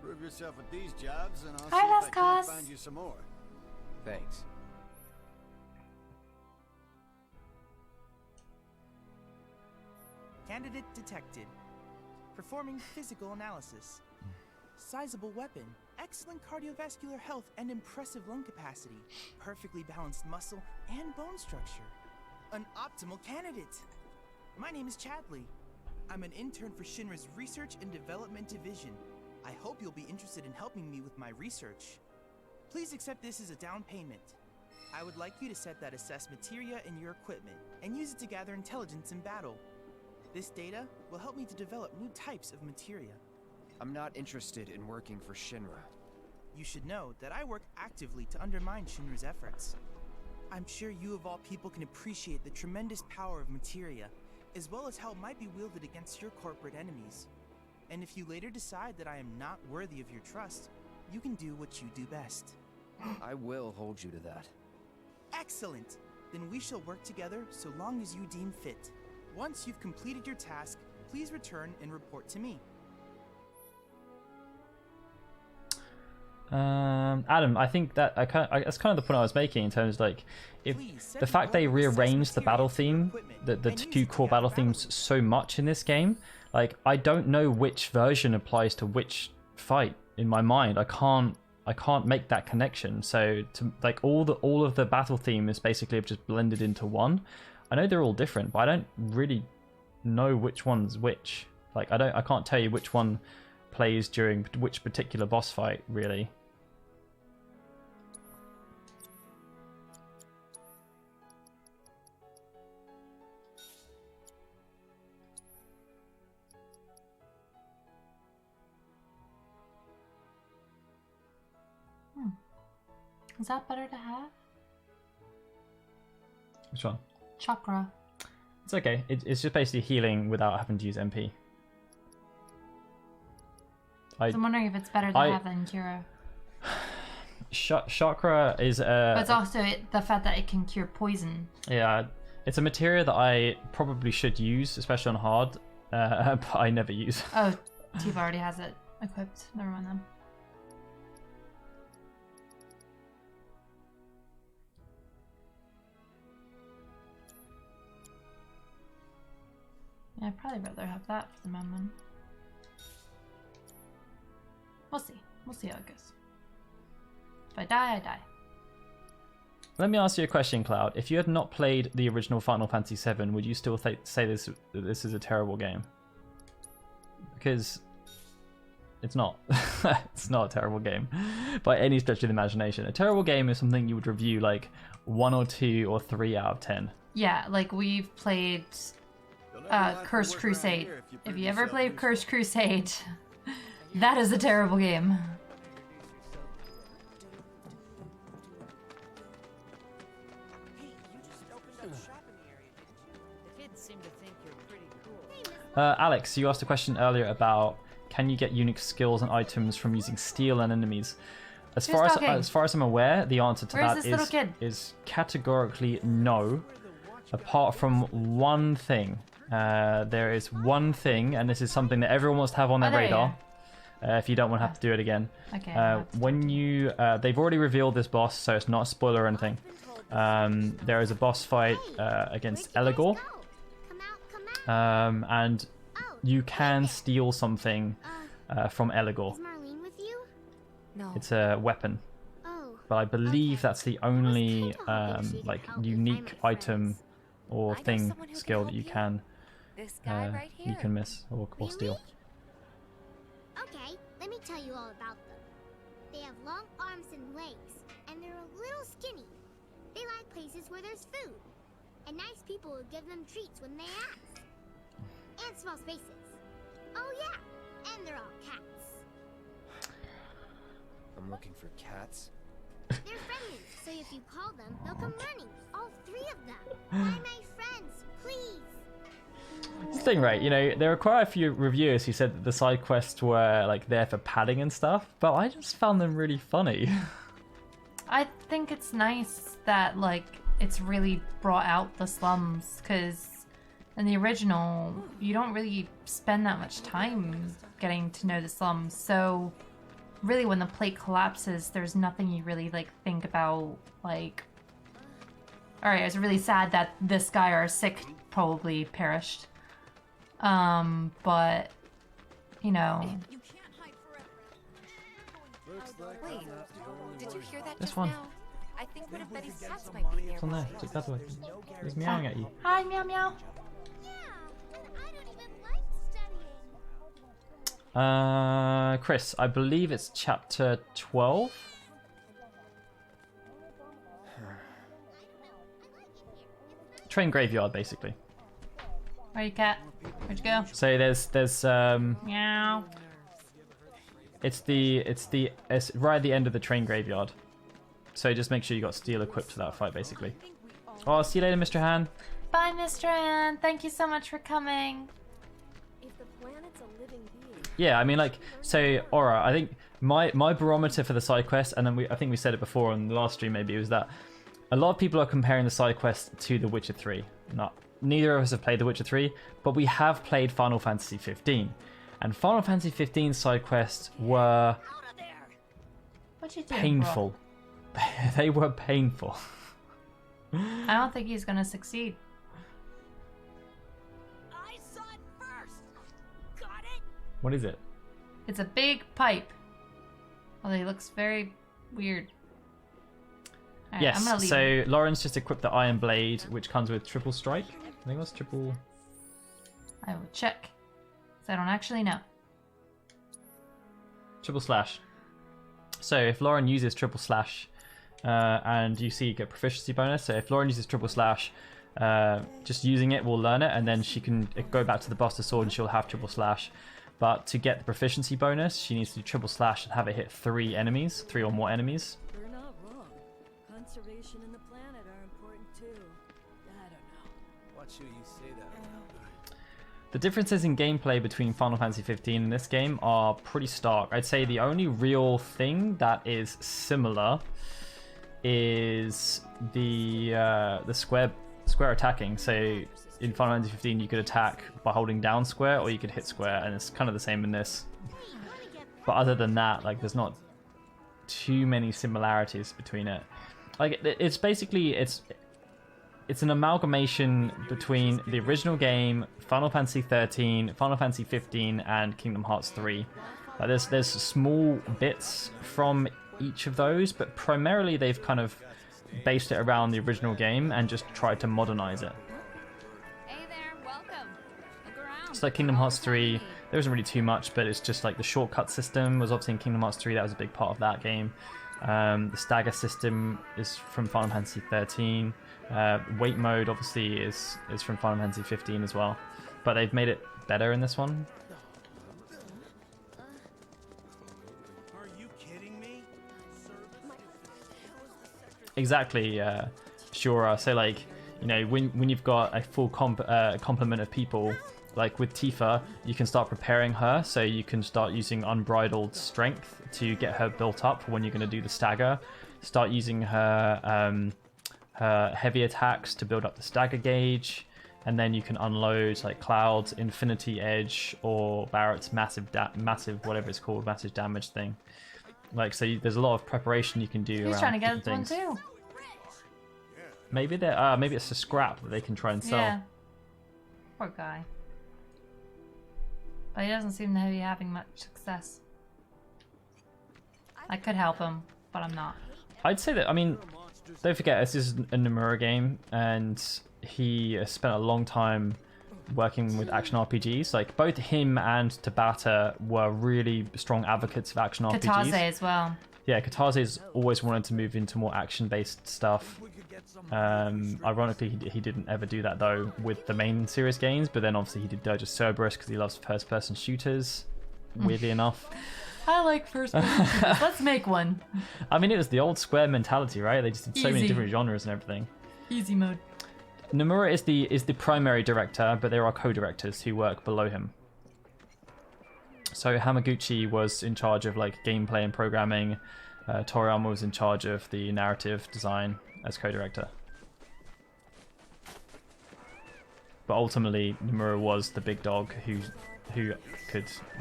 Prove yourself at these jobs, and I'll see if I can't find you some more. Thanks. Candidate detected. Performing physical analysis. Sizable weapon, excellent cardiovascular health and impressive lung capacity, perfectly balanced muscle and bone structure. An optimal candidate. My name is Chadley. I'm an intern for Shinra's Research and Development Division. I hope you'll be interested in helping me with my research. Please accept this as a down payment. I would like you to set that assess materia in your equipment and use it to gather intelligence in battle. This data will help me to develop new types of materia. I'm not interested in working for Shinra. You should know that I work actively to undermine Shinra's efforts. I'm sure you of all people can appreciate the tremendous power of materia, as well as how it might be wielded against your corporate enemies. And if you later decide that I am not worthy of your trust, you can do what you do best. I will hold you to that. Excellent! Then we shall work together so long as you deem fit. Once you've completed your task, please return and report to me. Adam, I think that that's kind of the point I was making in terms of like, if the fact they rearranged the battle theme, the two core battle themes so much in this game, like I don't know which version applies to which fight in my mind. I can't make that connection. So to like all of the battle theme is basically just blended into one. I know they're all different, but I don't really know which one's which. Like I can't tell you which one plays during which particular boss fight really. Is that better to have? Which one? Chakra. It's okay. It's just basically healing without having to use MP. I'm wondering if it's better to have than Cura. Chakra is But it's also the fact that it can cure poison. Yeah, it's a materia that I probably should use, especially on hard, but I never use. Oh, Tiva already has it equipped. Never mind then. Yeah, I'd probably rather have that for the moment. We'll see. We'll see how it goes. If I die, I die. Let me ask you a question, Cloud. If you had not played the original Final Fantasy VII, would you still say this is a terrible game? Because it's not. It's not a terrible game by any stretch of the imagination. A terrible game is something you would review like 1 or 2 or 3 out of 10. Yeah, like we've played Cursed Crusade. If you ever played Cursed Crusade, that is a terrible game. Alex, you asked a question earlier about can you get unique skills and items from using steel and enemies. As far as I'm aware, the answer to that is categorically no. Apart from one thing. There is one thing, and this is something that everyone wants to have on their radar. If you don't want to have to do it again. Okay. When you, they've already revealed this boss, so it's not a spoiler or anything. There is a boss fight against Eligor. And you can steal something from Eligor. No. It's a weapon. But I believe that's the only like unique item or thing skill that you can miss or steal. Okay, let me tell you all about them. They have long arms and legs, and they're a little skinny. They like places where there's food, and nice people will give them treats when they ask. And small spaces. Oh yeah, and they're all cats. I'm looking for cats. They're friendly, so if you call them, they'll come running. All 3 of them. Buy my friends, please. It's the thing, right? You know, there are quite a few reviewers who said that the side quests were like there for padding and stuff, but I just found them really funny. I think it's nice that like it's really brought out the slums, because in the original you don't really spend that much time getting to know the slums. So really, when the plate collapses, there's nothing you really like think about. Like, all right, it's really sad that this guy or sick probably perished. But you know. Wait, did you hear that This just one. now? I think one of Betty's cats might be It's on there. It's that way. It's meowing at you. Hi, meow meow. Yeah, and I don't even like Chris, I believe it's chapter 12. Train graveyard, basically. Where you, cat? Where'd you go? So there's Meow. it's right at the end of the train graveyard. So just make sure you got steel equipped for that fight, basically. Oh, I'll see you later, Mr. Han. Bye, Mr. Ann. Thank you so much for coming. If the planet's a living being, Yeah, I mean, like, so Aura, I think my barometer for the side quest, and then I think we said it before on the last stream, maybe, was that a lot of people are comparing the side quest to The Witcher 3. Neither of us have played The Witcher 3, but we have played Final Fantasy 15. And Final Fantasy 15 side quests were What you doing, painful. They were painful. I don't think he's gonna succeed. I saw it first. Got it? What is it? It's a big pipe. Well, he looks very weird. Alright, I'm gonna Yes, leave so him. Lauren's just equipped the Iron Blade, which comes with triple strike. I think it was triple... I will check. 'Cause I don't actually know. Triple slash. So if Lauren uses triple slash, and you see you get proficiency bonus. So if Lauren uses triple slash, just using it will learn it, and then she can go back to the Buster Sword and she'll have triple slash. But to get the proficiency bonus, she needs to do triple slash and have it hit 3 enemies, 3 or more enemies. You're not wrong. Conservation and the planet are important too. I don't know. Watch who you say that around. The differences in gameplay between Final Fantasy 15 and this game are pretty stark. I'd say the only real thing that is similar is the square attacking. So in Final Fantasy 15 you could attack by holding down square or you could hit square, and it's kind of the same in this. But other than that, like, there's not too many similarities between it. Like, it's basically it's an amalgamation between the original game, Final Fantasy 13, Final Fantasy 15, and Kingdom Hearts 3. Like, there's small bits from each of those, but primarily they've kind of based it around the original game and just tried to modernize it. hey there, welcome. Look around. So like Kingdom Hearts 3, there wasn't really too much, but it's just like the shortcut system was obviously in Kingdom Hearts 3. That was a big part of that game. The stagger system is from Final Fantasy 13. Wait mode obviously is from Final Fantasy 15 as well, but they've made it better in this one. Are you kidding me? Exactly, Shura. So like, you know, when you've got a full complement of people, like with Tifa, you can start preparing her, so you can start using unbridled strength to get her built up for when you're going to do the stagger. Start using her her heavy attacks to build up the stagger gauge, and then you can unload like Cloud's Infinity Edge or Barrett's massive whatever it's called, massive damage thing. Like, so there's a lot of preparation you can do. He's around trying to get different one things. too. Maybe maybe it's a scrap that they can try and sell. Yeah. Poor guy. But he doesn't seem to be having much success. I could help him, but I'm not. I'd say that, I mean, don't forget, this is a Nomura game, and he spent a long time working with action RPGs. Like, both him and Tabata were really strong advocates of action RPGs. Katase as well. Yeah, Katase's always wanted to move into more action-based stuff. Ironically, he didn't ever do that, though, with the main series games, but then obviously he did Dirge of Cerberus because he loves first-person shooters, weirdly enough. I like first-person shooters. Let's make one. I mean, it was the old Square mentality, right? They just did so many Easy. different genres and everything. Easy mode. Nomura is the primary director, but there are co-directors who work below him. So Hamaguchi was in charge of like gameplay and programming. Toriyama was in charge of the narrative design as co-director. But ultimately, Nomura was the big dog who you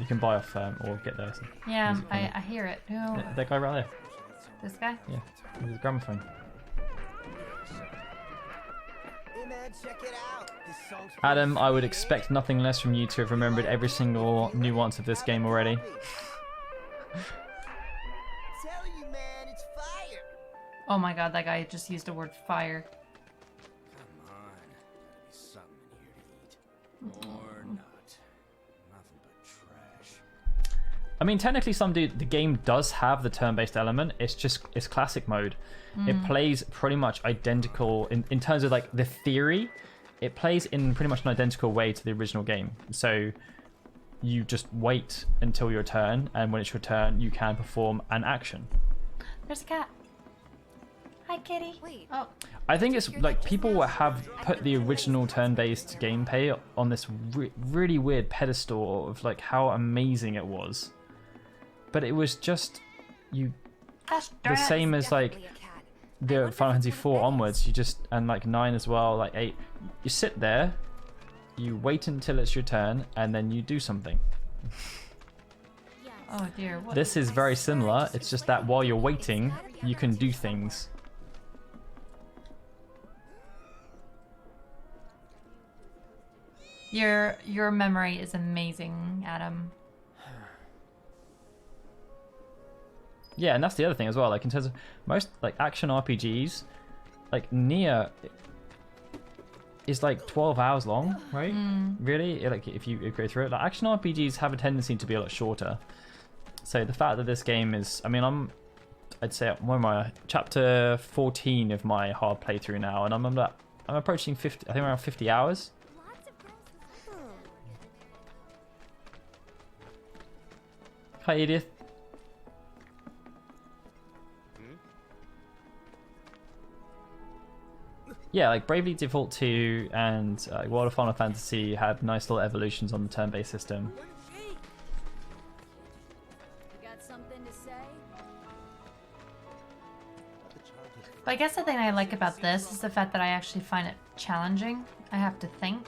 can buy off or get there. So Yeah, I hear it. Who? that guy right there. This guy? Yeah, with his gramophone. Hey man, check it out. This song's Adam, I would expect nothing less from you to have remembered every single nuance of this game already. telling you, man, it's fire. Oh my god, that guy just used the word fire. Come on. Gotta be something in here to eat. Or not. Nothing but trash. I mean, technically, the game does have the turn-based element. It's classic mode. It plays pretty much identical in terms of like the theory. It plays in pretty much an identical way to the original game. So you just wait until your turn, and when it's your turn, you can perform an action. There's a cat. Hi, kitty. Wait. Oh. I think it's like people have put the original turn-based gameplay on this really weird pedestal of like how amazing it was, but it was just the same as like the Final Fantasy 4 onwards. You just, and like 9 as well, like 8. You sit there, you wait until it's your turn, and then you do something. Oh dear. What? This is very similar. It's just that while you're waiting, you can do things. Your memory is amazing, Adam. Yeah, and that's the other thing as well. Like in terms of most like action RPGs, like Nier is like 12 hours long, right? Really? Like if you go through it, like action RPGs have a tendency to be a lot shorter. So the fact that this game is, I mean, I'd say I'm on my chapter 14 of my hard playthrough now, and I'm approaching 50. I think around 50 hours. Hi, Edith. Yeah, like Bravely Default 2 and World of Final Fantasy had nice little evolutions on the turn-based system. You got something to say? But I guess the thing I like about this is the fact that I actually find it challenging. I have to think.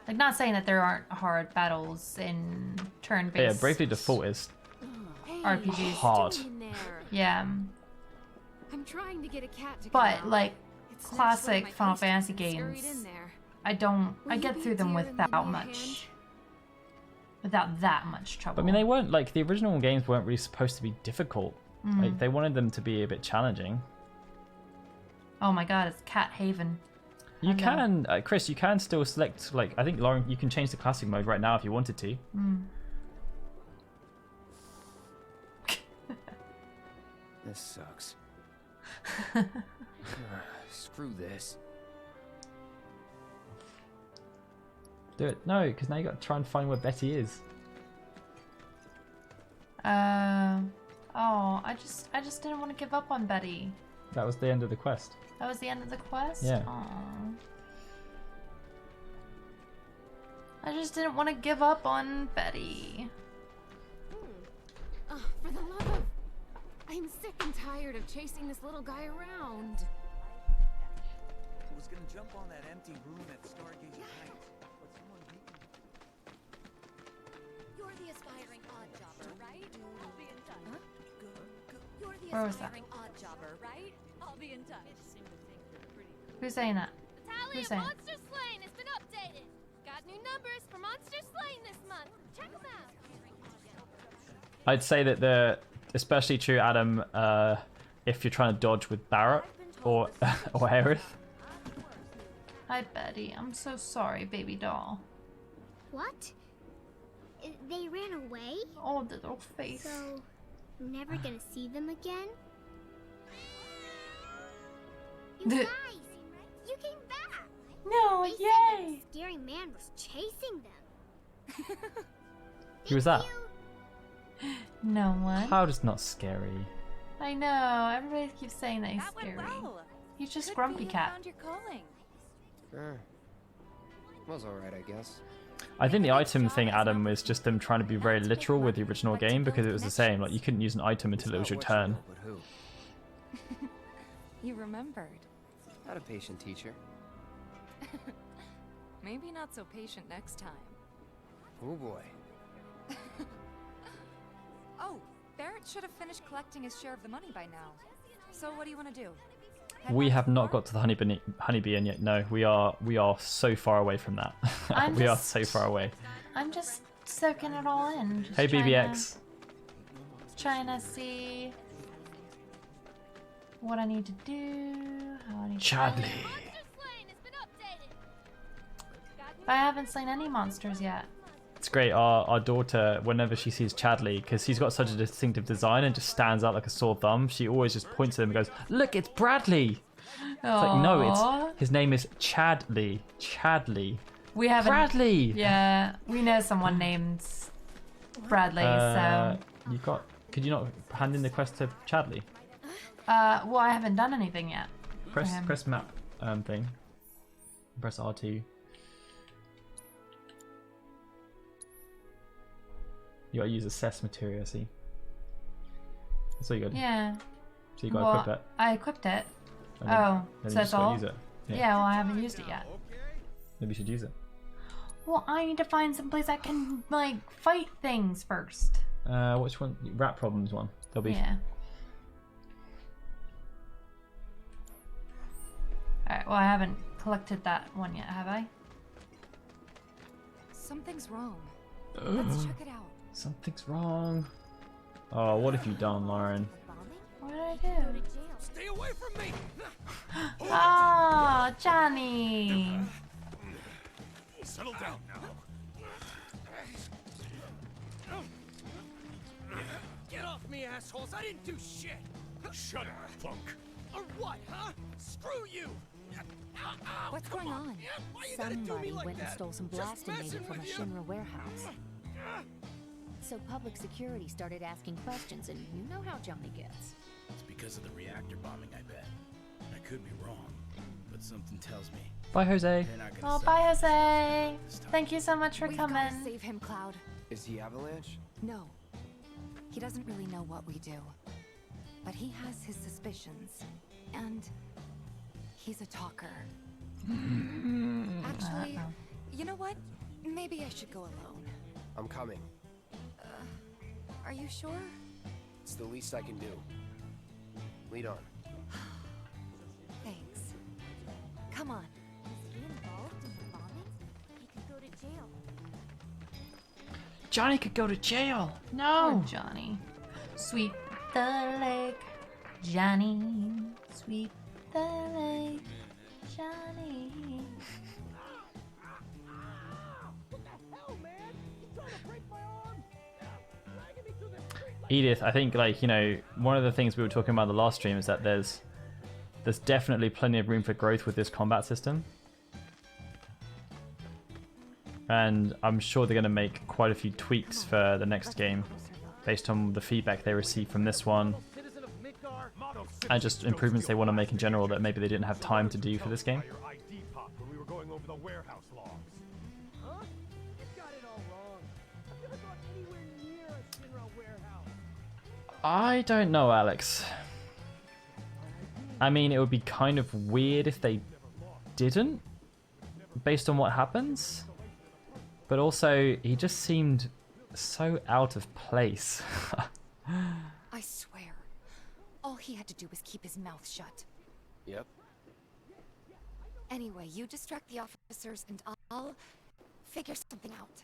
Like, not saying that there aren't hard battles in turn-based Yeah, Bravely Default is RPGs. hard. Yeah. I'm trying to get a cat to come But out. like It's classic next to Final my Fantasy poster scurried games, in there. I get through them without that much trouble. But I mean, they weren't like the original games weren't really supposed to be difficult. Like they wanted them to be a bit challenging. Oh my god, it's Cat Haven. You can, Chris, you can still select, like, I think, Lauren, you can change the classic mode right now if you wanted to. This sucks. Screw this. Do it. No, because now you got to try and find where Betty is. Oh, I just didn't want to give up on Betty. That was the end of the quest. That was the end of the quest? Yeah. Aww. I just didn't want to give up on Betty. Oh, for the love of... I'm sick and tired of chasing this little guy around. I was gonna jump on that empty room at Stargate Heights, but someone beat me. You're the aspiring odd jobber, right? I'll be in touch. Huh? You're the Where was that? aspiring odd jobber, right? I'll be in touch. Who's saying that? The tally Who's of saying? Monster Slain has been updated. Got new numbers for Monster Slain this month. Check them out. I'd say that especially true, Adam, if you're trying to dodge with Barrett or Aerith. Hi, Betty. I'm so sorry, baby doll. What? They ran away? Oh, the little face. So, we're never gonna see them again? You guys, you came back. No, They said yay! that a scary man was chasing them. Who was that? No one. How does not scary? I know. Everybody keeps saying that he's That went scary. well. He's just Could Grumpy be you Cat. found your calling. Was alright, I guess. I think the item thing, Adam, was just them trying to be very literal with the original game because it was the same. Like you couldn't use an item until it was your turn. But who? You remembered. Not a patient teacher. Maybe not so patient next time. Oh boy. Oh, Barrett should have finished collecting his share of the money by now. So what do you want to do? We have not got to the honeybee inn yet. No, we are so far away from that. We are so far away. I'm just soaking it all in. Just Hey, trying BBX. Trying to see what I need to do. How I need to Chadley. Monster Slain has been updated. But I haven't slain any monsters yet. It's great. Our daughter, whenever she sees Chadley, because he's got such a distinctive design and just stands out like a sore thumb, she always just points at him and goes, "Look, it's Bradley." It's like, no, it's his name is Chadley. Chadley. We have Bradley. Yeah, we know someone named Bradley. So could you not hand in the quest to Chadley? well, I haven't done anything yet. Press map thing. Press R2. You gotta use assess materia, see? That's all you gotta do. Yeah. So you gotta equip it. I equipped it. Then so you that's just gotta all? use it. Yeah, well, I haven't used it yet. Maybe you should use it. Well, I need to find some place I can, like, fight things first. Which one? Rat problems one. There'll be. Yeah. Alright, well, I haven't collected that one yet, have I? Something's wrong. Let's check it out. Something's wrong. Oh, what have you done, Lauren? What did I do? Stay away from me! Oh, Johnny! Settle down now. Get off me, assholes! I didn't do shit! Shut up, punk! Or what, huh? Screw you! What's going on? Somebody went and stole some blasting data from a Shinra warehouse. So public security started asking questions, and you know how Johnny gets. It's because of the reactor bombing, I bet. I could be wrong, but something tells me. Bye, Jose. Oh, bye, Jose. Thank you so much for We've coming. gotta save him, Cloud. Is he Avalanche? No. He doesn't really know what we do. But he has his suspicions. And he's a talker. Actually, you know what? Maybe I should go alone. I'm coming. Are you sure? It's the least I can do. Lead on. Thanks. Come on. Is he involved in the bombing? He could go to jail. Johnny could go to jail. No. Poor Johnny. Sweep the lake, Johnny. Sweep the lake, Johnny. Edith, I think, like, you know, one of the things we were talking about in the last stream is that there's definitely plenty of room for growth with this combat system. And I'm sure they're going to make quite a few tweaks for the next game based on the feedback they receive from this one and just improvements they want to make in general that maybe they didn't have time to do for this game. I don't know, Alex. I mean, it would be kind of weird if they didn't, based on what happens. But also, he just seemed so out of place. I swear, all he had to do was keep his mouth shut. Yep. Anyway, you distract the officers and I'll figure something out.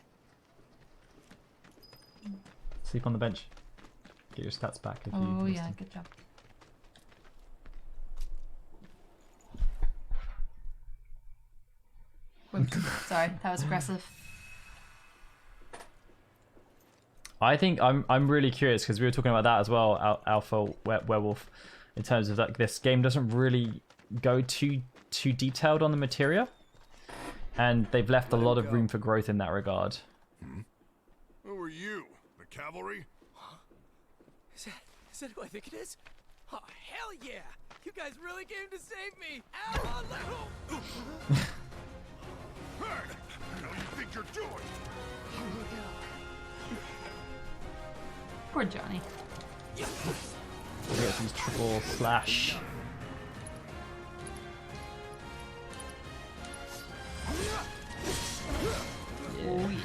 Sleep on the bench. Get your stats back if you Oh, missed yeah, them. good job. Whoops. Sorry, that was aggressive. I think I'm really curious because we were talking about that as well, Alpha Werewolf, in terms of like this game doesn't really go too detailed on the materia, and they've left a lot of room for growth in that regard. Who are you? The cavalry? Is that who I think it is? Oh, hell yeah! You guys really came to save me! Ow! Hey! What do you think you're doing? Here we go. Poor Johnny. We got these triple slash. Oh, yeah.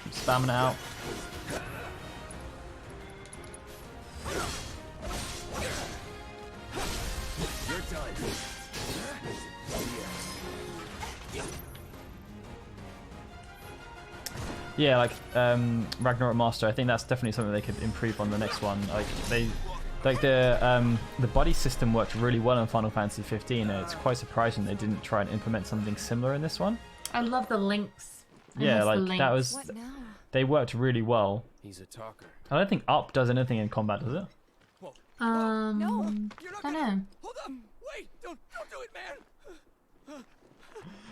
Keep spamming it out. Your time. Yeah, like Ragnarok Master, I think that's definitely something they could improve on the next one. Like the buddy system worked really well in Final Fantasy 15, and it's quite surprising they didn't try and implement something similar in this one. I love the links Yeah, like that was. What now? They worked really well. He's a talker. I don't think Up does anything in combat, does it? No. Don't know. Hold up! Wait! Don't do it, man!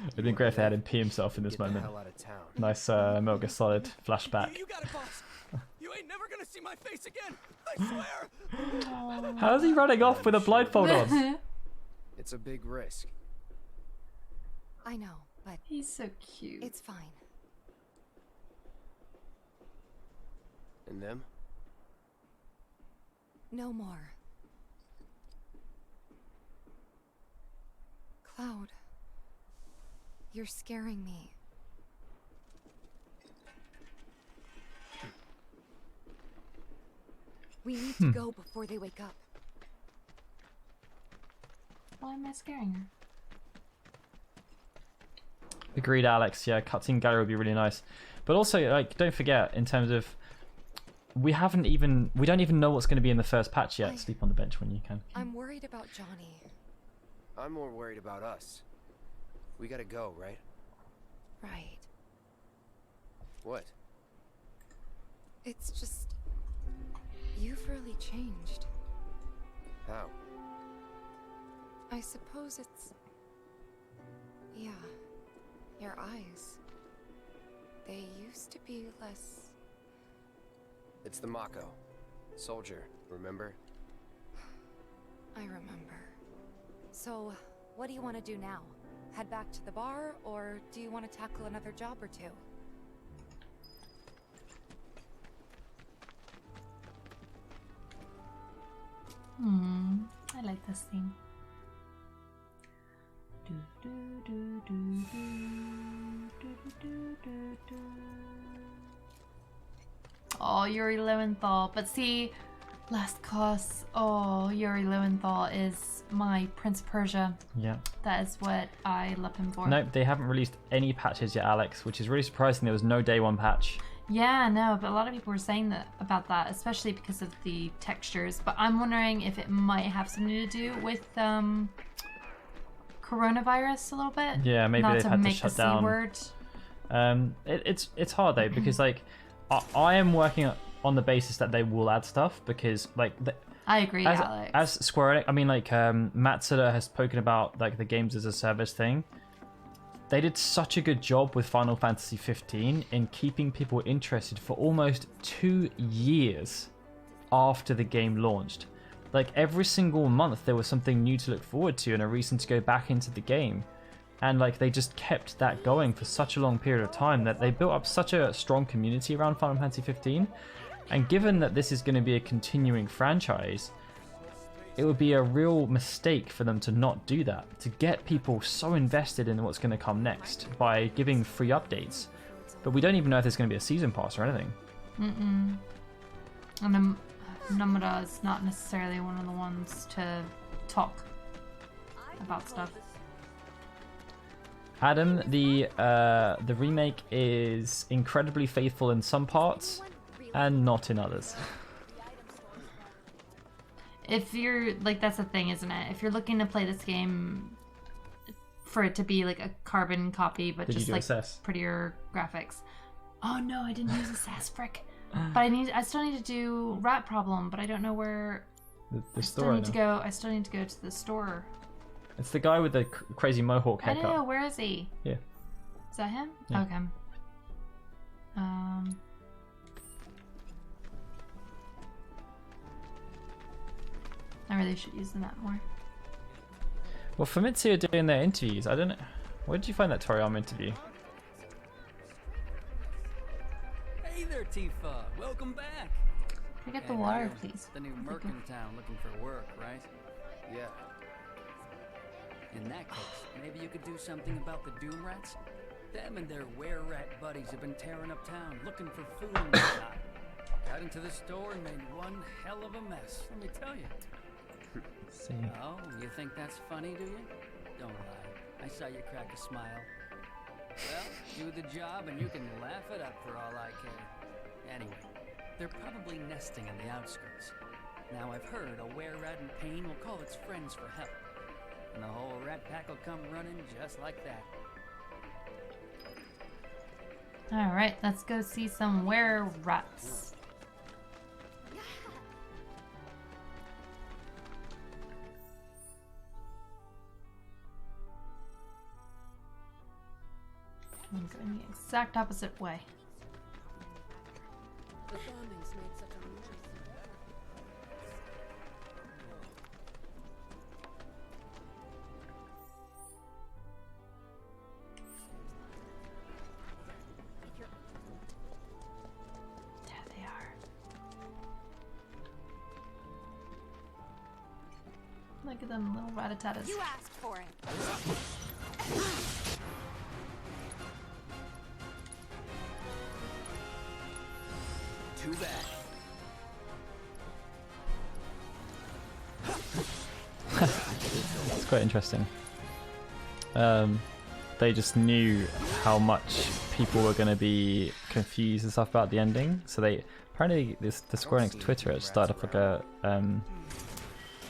It'd been great if they had him pee himself in this Get the moment. hell out of town. Nice Metal Gear Solid flashback. You got it, boss. You ain't never gonna see my face again. I swear. How's he running off with a blindfold on? It's a big risk. I know, but he's so cute. It's fine. And them? No more. Cloud, you're scaring me. We need to go before they wake up. Why am I scaring her? Agreed, Alex. Yeah, cutscene gallery would be really nice. But also, like, don't forget, in terms of, we don't even know what's going to be in the first patch yet. Sleep on the bench when you can. I'm worried about Johnny. I'm more worried about us. We gotta go, right? Right. What? It's just, you've really changed. How? I suppose it's, yeah, your eyes. They used to be less. It's the Mako. Soldier, remember? I remember. So, what do you want to do now? Head back to the bar, or do you want to tackle another job or two? I like this theme. Oh, Yuri Lowenthal. But see, Last Cause. Oh, Yuri Lowenthal is my Prince of Persia. Yeah. That is what I love him for. Nope, they haven't released any patches yet, Alex, which is really surprising. There was no day one patch. Yeah, no, but a lot of people were saying that about that, especially because of the textures. But I'm wondering if it might have something to do with coronavirus a little bit. Yeah, maybe Not they've to had to make shut the down. C word. It's hard though, because like I am working on the basis that they will add stuff, because like I agree, Alex. As Square Enix, I mean, like Matsuda has spoken about like the games as a service thing. They did such a good job with Final Fantasy 15 in keeping people interested for almost 2 years after the game launched. Like every single month there was something new to look forward to and a reason to go back into the game. And like they just kept that going for such a long period of time that they built up such a strong community around Final Fantasy 15. And given that this is going to be a continuing franchise, it would be a real mistake for them to not do that, to get people so invested in what's going to come next by giving free updates. But we don't even know if there's going to be a season pass or anything. And Nomura is not necessarily one of the ones to talk about stuff. Adam, the remake is incredibly faithful in some parts and not in others. If you're like, that's the thing, isn't it? If you're looking to play this game for it to be like a carbon copy, but Did just you do like assess? prettier graphics. Oh no, I didn't use assess, frick. But I still need to do Rat Problem, but I don't know where. The store. I still need to go to the store. It's the guy with the crazy mohawk I haircut. don't know, where is he? Yeah. Is that him? Yeah. Okay. I really should use the map more. Well, Famitsu are doing their interviews. I don't know. Where did you find that Toriyama interview? Hey there, Tifa. Welcome back. Can I get the water, please? The new merc in town looking for work, right? Yeah. In that case, maybe you could do something about the Doom Rats? Them and their were-rat buddies have been tearing up town, looking for food and whatnot. Got into the store and made one hell of a mess, let me tell you. See. Oh, you think that's funny, do you? Don't lie. I saw you crack a smile. Well, do the job and you can laugh it up for all I care. Anyway, they're probably nesting in the outskirts. Now I've heard a were-rat in pain will call its friends for help. And the whole rat pack will come running just like that. Alright, let's go see some were-rats. I'm going the exact opposite way. The bombings made such a noise. There they are. Look at them, little rat-a-tatas. You asked for it. Too bad. It's quite interesting. They just knew how much people were going to be confused and stuff about the ending, so they apparently the Square Enix Twitter has started up like What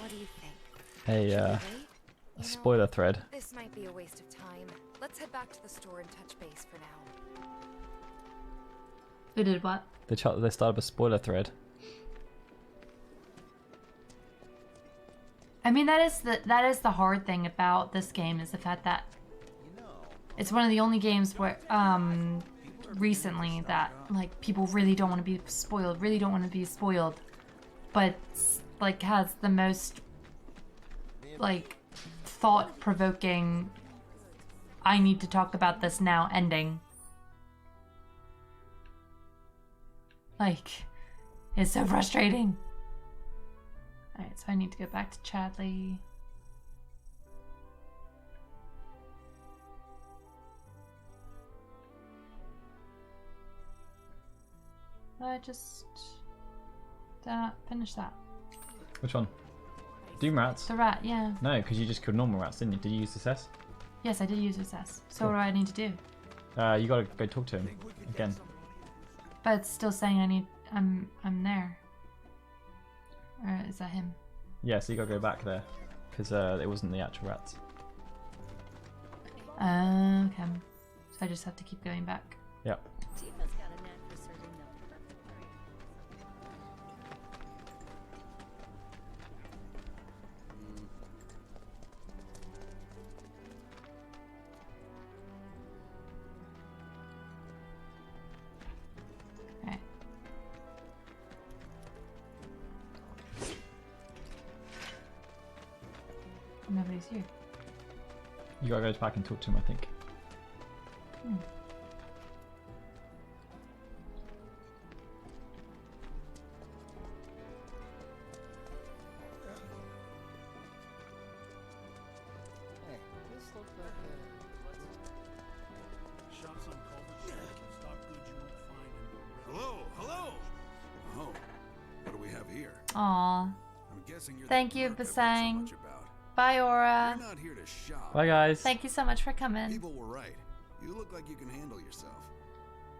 do you think? a spoiler thread. This might be a waste of time. Let's head back to the store and touch base for now. Who did what? They started up a spoiler thread. I mean, that is the hard thing about this game, is the fact that it's one of the only games where recently that like people really don't want to be spoiled, but like has the most like thought-provoking I need to talk about this now ending. Like, it's so frustrating. Alright, so I need to go back to Chadley. I just did not finish that. Which one? Doom rats? The rat, yeah. No, because you just killed normal rats, didn't you? Did you use assess? Yes, I did use assess. So Cool. what do I need to do? You gotta go talk to him again. But it's still saying I'm there. Or is that him? Yeah, so you gotta go back there because it wasn't the actual rats. Okay. So I just have to keep going back. Yep. Tifa's got a knack for serving the perfect drink. Alright. Nobody's here. You gotta go back and talk to him, I think. Hmm. Hey, this looks like Shops on Culver Street can stock goods you won't find in Hello, hello. Oh, what do we have here? Aw. I'm guessing you're Thank the you, clerk I've heard so Basang. much about. Bye, Aura. You're not here to shop. Bye, guys. Thank you so much for coming. People were right. You look like you can handle yourself.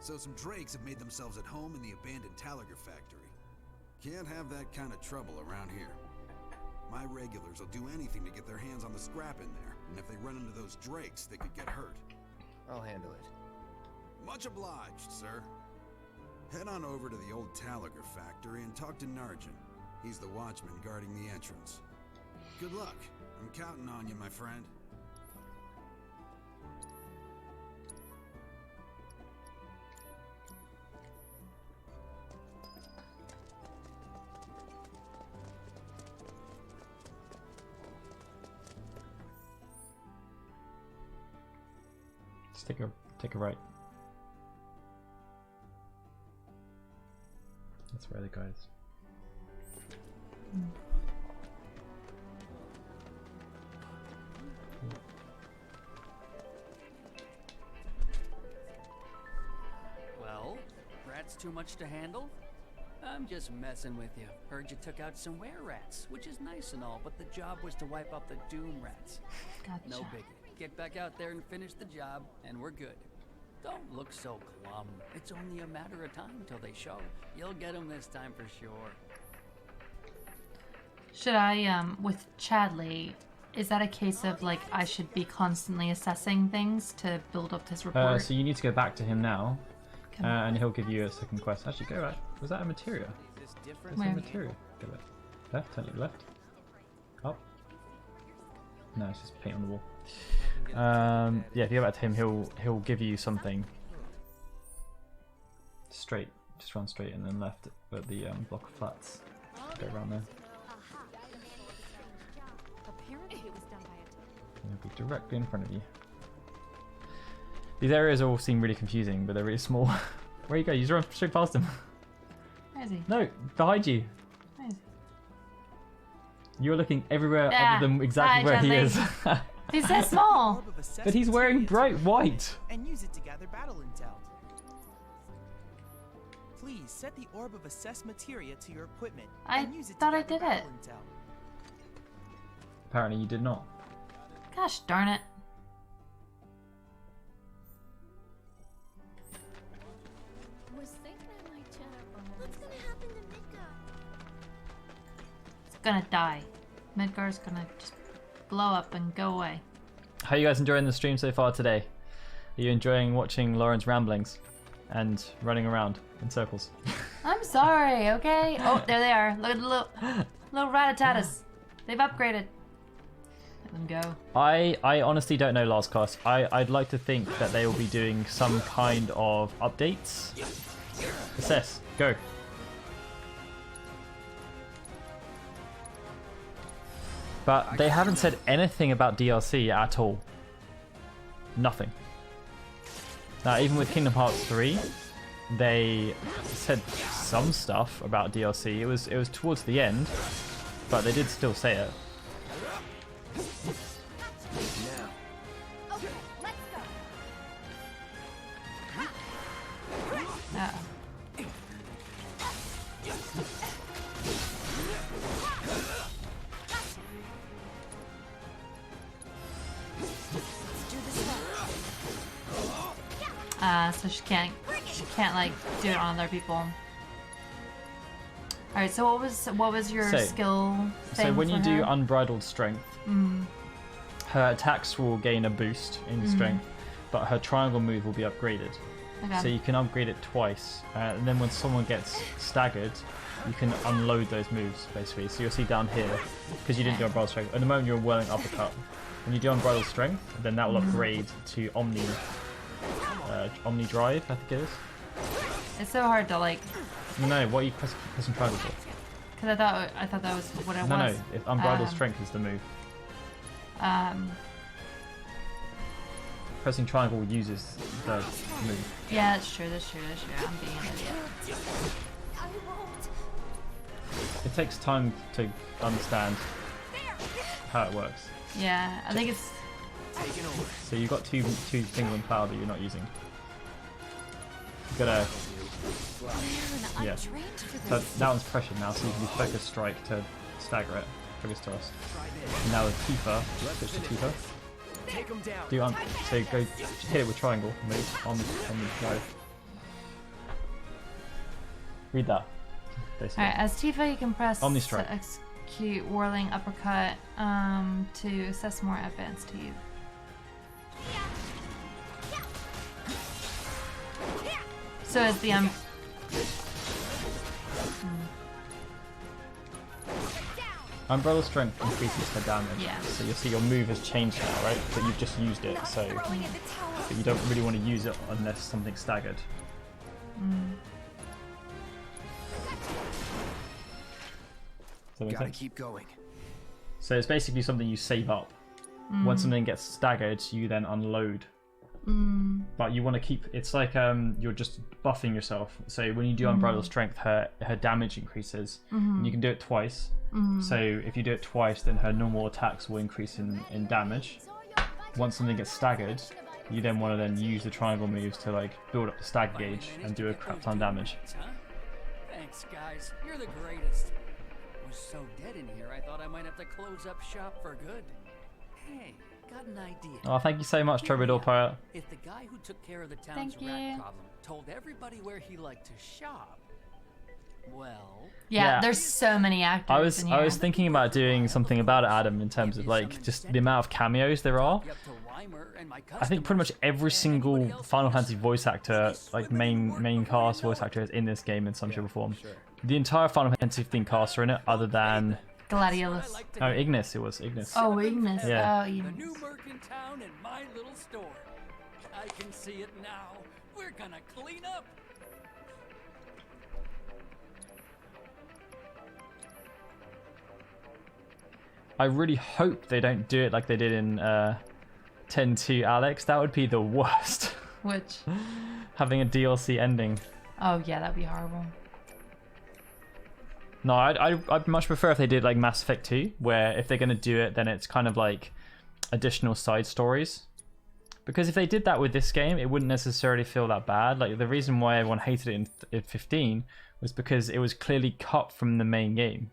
So some Drakes have made themselves at home in the abandoned Talager factory. Can't have that kind of trouble around here. My regulars will do anything to get their hands on the scrap in there, and if they run into those Drakes, they could get hurt. I'll handle it. Much obliged, sir. Head on over to the old Talager factory and talk to Narjan. He's the watchman guarding the entrance. Good luck. I'm counting on you, my friend. Just take a right. That's where the guy is. Well, rats too much to handle? I'm just messing with you. Heard you took out some were-rats, which is nice and all, but the job was to wipe out the Doom rats. Gotcha. No biggie. Get back out there and finish the job, and we're good. Don't look so glum. It's only a matter of time till they show. You'll get them this time for sure. Should I, with Chadley, is that a case of, like, I should be constantly assessing things to build up his report? So you need to go back to him now. and he'll give you a second quest. Actually, go back. Was that a materia? There's a materia. Go back. Left, turn to the left. Up. No, it's just paint on the wall. Yeah, if you go back to him, he'll give you something. Straight, just run straight and then left at the block of flats. Go around there. And it'll be directly in front of you. These areas all seem really confusing, but they're really small. Where you go? You just run straight past him. Where is he? No, behind you. Where is he? You're looking everywhere other than exactly where he is. He's so small. But he's wearing bright white. And use it to gather battle intel. Please set the orb of assess materia to your equipment. I thought I did it. Apparently you did not. Gosh darn it. What's gonna happen to Midgar? It's gonna die. Midgar's gonna just blow up and go away. How are you guys enjoying the stream so far today? Are you enjoying watching Lauren's ramblings and running around in circles? I'm sorry, okay? Oh, there they are. Look at the little rat-a-tatas. They've upgraded. Let them go. I honestly don't know Last Cast. I'd like to think that they will be doing some kind of updates. Assess. Go. But they haven't said anything about DLC at all. Nothing. Now, even with Kingdom Hearts 3, they said some stuff about DLC. It was towards the end, but they did still say it. So she can't like do it on other people. All right. So what was your skill thing? So when you for do her? Unbridled Strength, her attacks will gain a boost in strength, but her triangle move will be upgraded. Okay. So you can upgrade it twice, and then when someone gets staggered, you can unload those moves basically. So you'll see down here, because you didn't do Unbridled Strength. At the moment you're whirling uppercut. When you do Unbridled Strength, then that will upgrade to Omni Drive, I think it is. It's so hard to like. No, what are you pressing triangle for? Because I thought that was what it was. No, if Unbridled Strength is the move. Pressing triangle uses the move. Yeah, that's true. I'm being an idiot. It takes time to understand how it works. Yeah, I think it's. So you've got two things on cloud that you're not using. You've got to. Yeah. So that one's pressured now, so you can do focus strike to stagger it. Focus thrust. And now with Tifa, switch to Tifa. So go hit it with triangle, move on the drive. Read that. Basically. Alright, as Tifa you can press Omni Strike. to execute whirling uppercut to assess more advanced to you. So as the Umbrella Strength increases her damage. Yeah. So you'll see your move has changed now, right? But you've just used it, so but you don't really want to use it unless something's staggered. So Gotta keep going. So it's basically something you save up. Once something gets staggered, you then unload. But you want to keep. It's like you're just buffing yourself. So when you do Unbridled Strength, her damage increases. And you can do it twice. So if you do it twice, then her normal attacks will increase in damage. Once something gets staggered, you then want to use the triangle moves to like build up the stag gauge and do a crap ton of damage. Thanks, guys. You're the greatest. I was so dead in here, I thought I might have to close up shop for good. Hey, got an idea. Oh, thank you so much, Troubadour Pirate. If the guy who took care of the town's rat problem told everybody where he liked to shop, well... Yeah, there's so many actors in here. I was thinking about doing something about it, Adam, in terms of like just the amount of cameos there are. timer and my I think pretty much every single Final Fantasy voice actor, like main cast voice actor, is in this game in some shape or form. The entire Final Fantasy 15 cast are in it, other than Gladiolus. Oh, Ignis. It was Ignis. Oh, Ignis. Yeah. Oh, The Ignis. new merc in town and my little store. I can see it now. We're gonna clean up. I really hope they don't do it like they did in 10-2 Alex. That would be the worst. Which? Having a DLC ending. Oh yeah, that'd be horrible. No, I'd much prefer if they did like Mass Effect 2, where if they're going to do it, then it's kind of like additional side stories. Because if they did that with this game, it wouldn't necessarily feel that bad. Like the reason why everyone hated it in 15 was because it was clearly cut from the main game.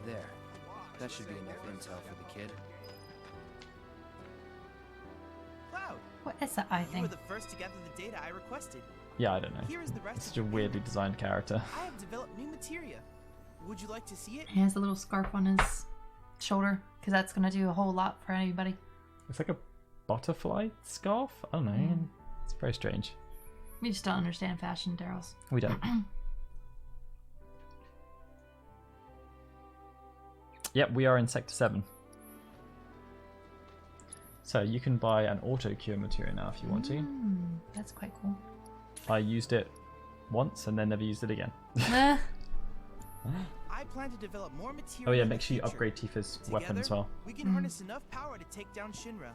There. That should be enough intel for the kid. Cloud, What is that eye you were thing? the first to gather the data I requested. Yeah, I don't know. Here is the rest It's of such a the weirdly designed character. I have developed new materia. Would you like to see it? He has a little scarf on his shoulder, because that's gonna do a whole lot for anybody. It's like a butterfly scarf? I don't know. It's very strange. We just don't understand fashion, Daryl's. We don't. Yep, we are in Sector 7. So you can buy an auto cure material now if you want to. That's quite cool. I used it once and then never used it again. I plan to develop more material. Oh yeah, in make the sure you future. upgrade Tifa's weapon as Together, well. We can harness enough power to take down Shinra.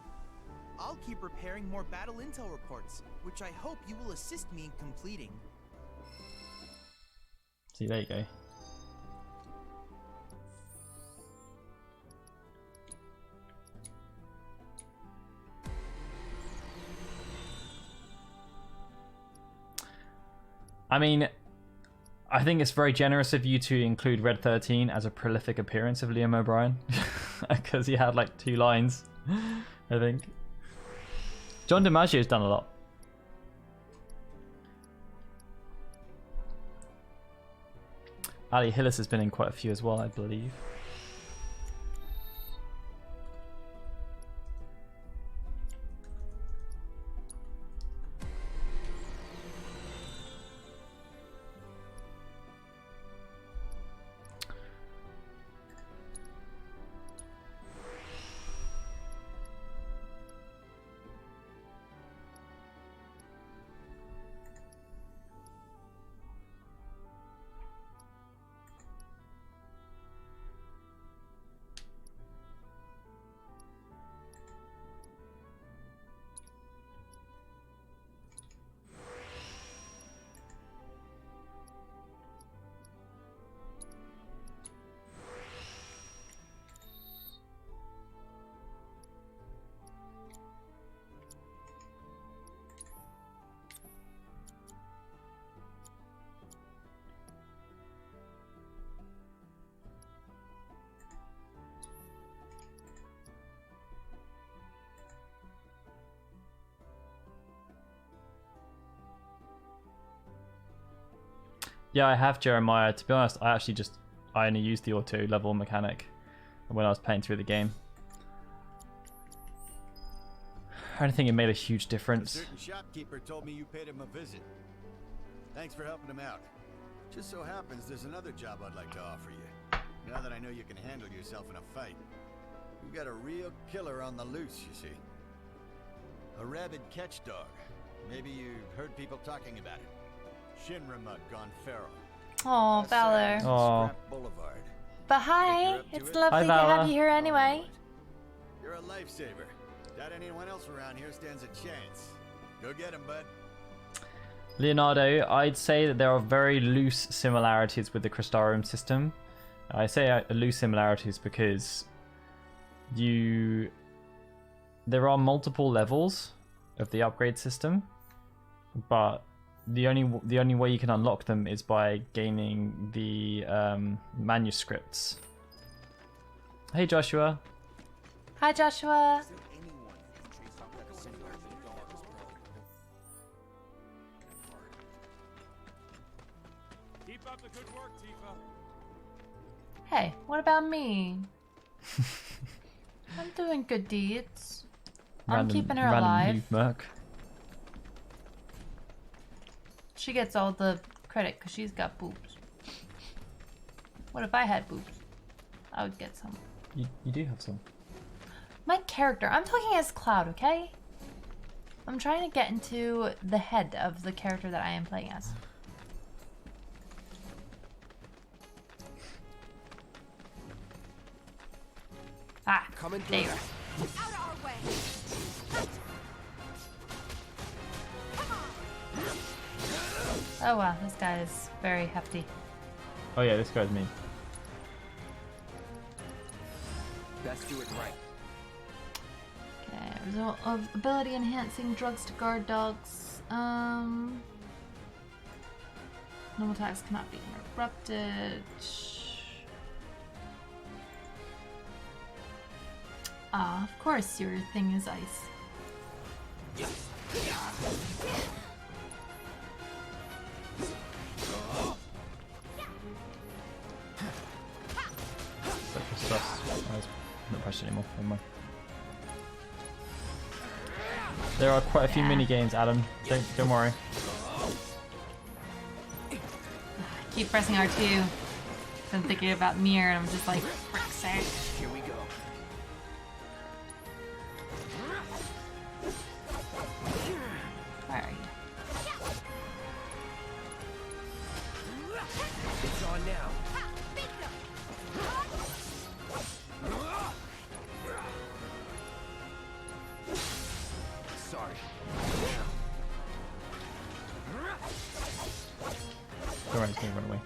I'll keep preparing more battle intel reports, which I hope you will assist me in completing. See, there you go. I mean, I think it's very generous of you to include Red 13 as a prolific appearance of Liam O'Brien, because he had like 2 lines, I think. John DiMaggio's done a lot. Ali Hillis has been in quite a few as well, I believe. Yeah, I have Jeremiah. To be honest, I only used the auto level mechanic when I was playing through the game. I don't think it made a huge A difference. certain shopkeeper told me you paid him a visit. Thanks for helping him out. Just so happens there's another job I'd like to offer you. Now that I know you can handle yourself in a fight. You got a real killer on the loose, you see. A rabid catch dog. Maybe you've heard people talking about it. Shinra mug gone feral. Oh, Valor. Oh. Scrap Boulevard. But hi, up to it's it? lovely to Vala. have you here anyway. You're a lifesaver. Doubt anyone else around here stands a chance. Go get him, bud. Leonardo, I'd say that there are very loose similarities with the Crystarium system. I say loose similarities because there are multiple levels of the upgrade system, but the only way you can unlock them is by gaining the manuscripts. Hey Joshua. Hi, Joshua. up the good work, Tifa. Hey, what about me? I'm doing good deeds. I'm keeping her alive. Merc. She gets all the credit because she's got boobs. What if I had boobs? I would get some. You do have some. My character. I'm talking as Cloud, okay? I'm trying to get into the head of the character that I am playing as. Ah, there you are. Out of our way. Oh wow, this guy is very hefty. Oh yeah, this guy's me. Best do it right. Okay, result of ability enhancing drugs to guard dogs. Normal attacks cannot be interrupted. Ah, of course your thing is ice. Not pressed anymore. Never mind. There are quite a few mini games, Adam. Don't worry. Keep pressing R2. I'm thinking about Nier, and I'm just like, frick's sake. Here we go. Where are you? It's on now. Sorry. Don't worry, it's gonna run away.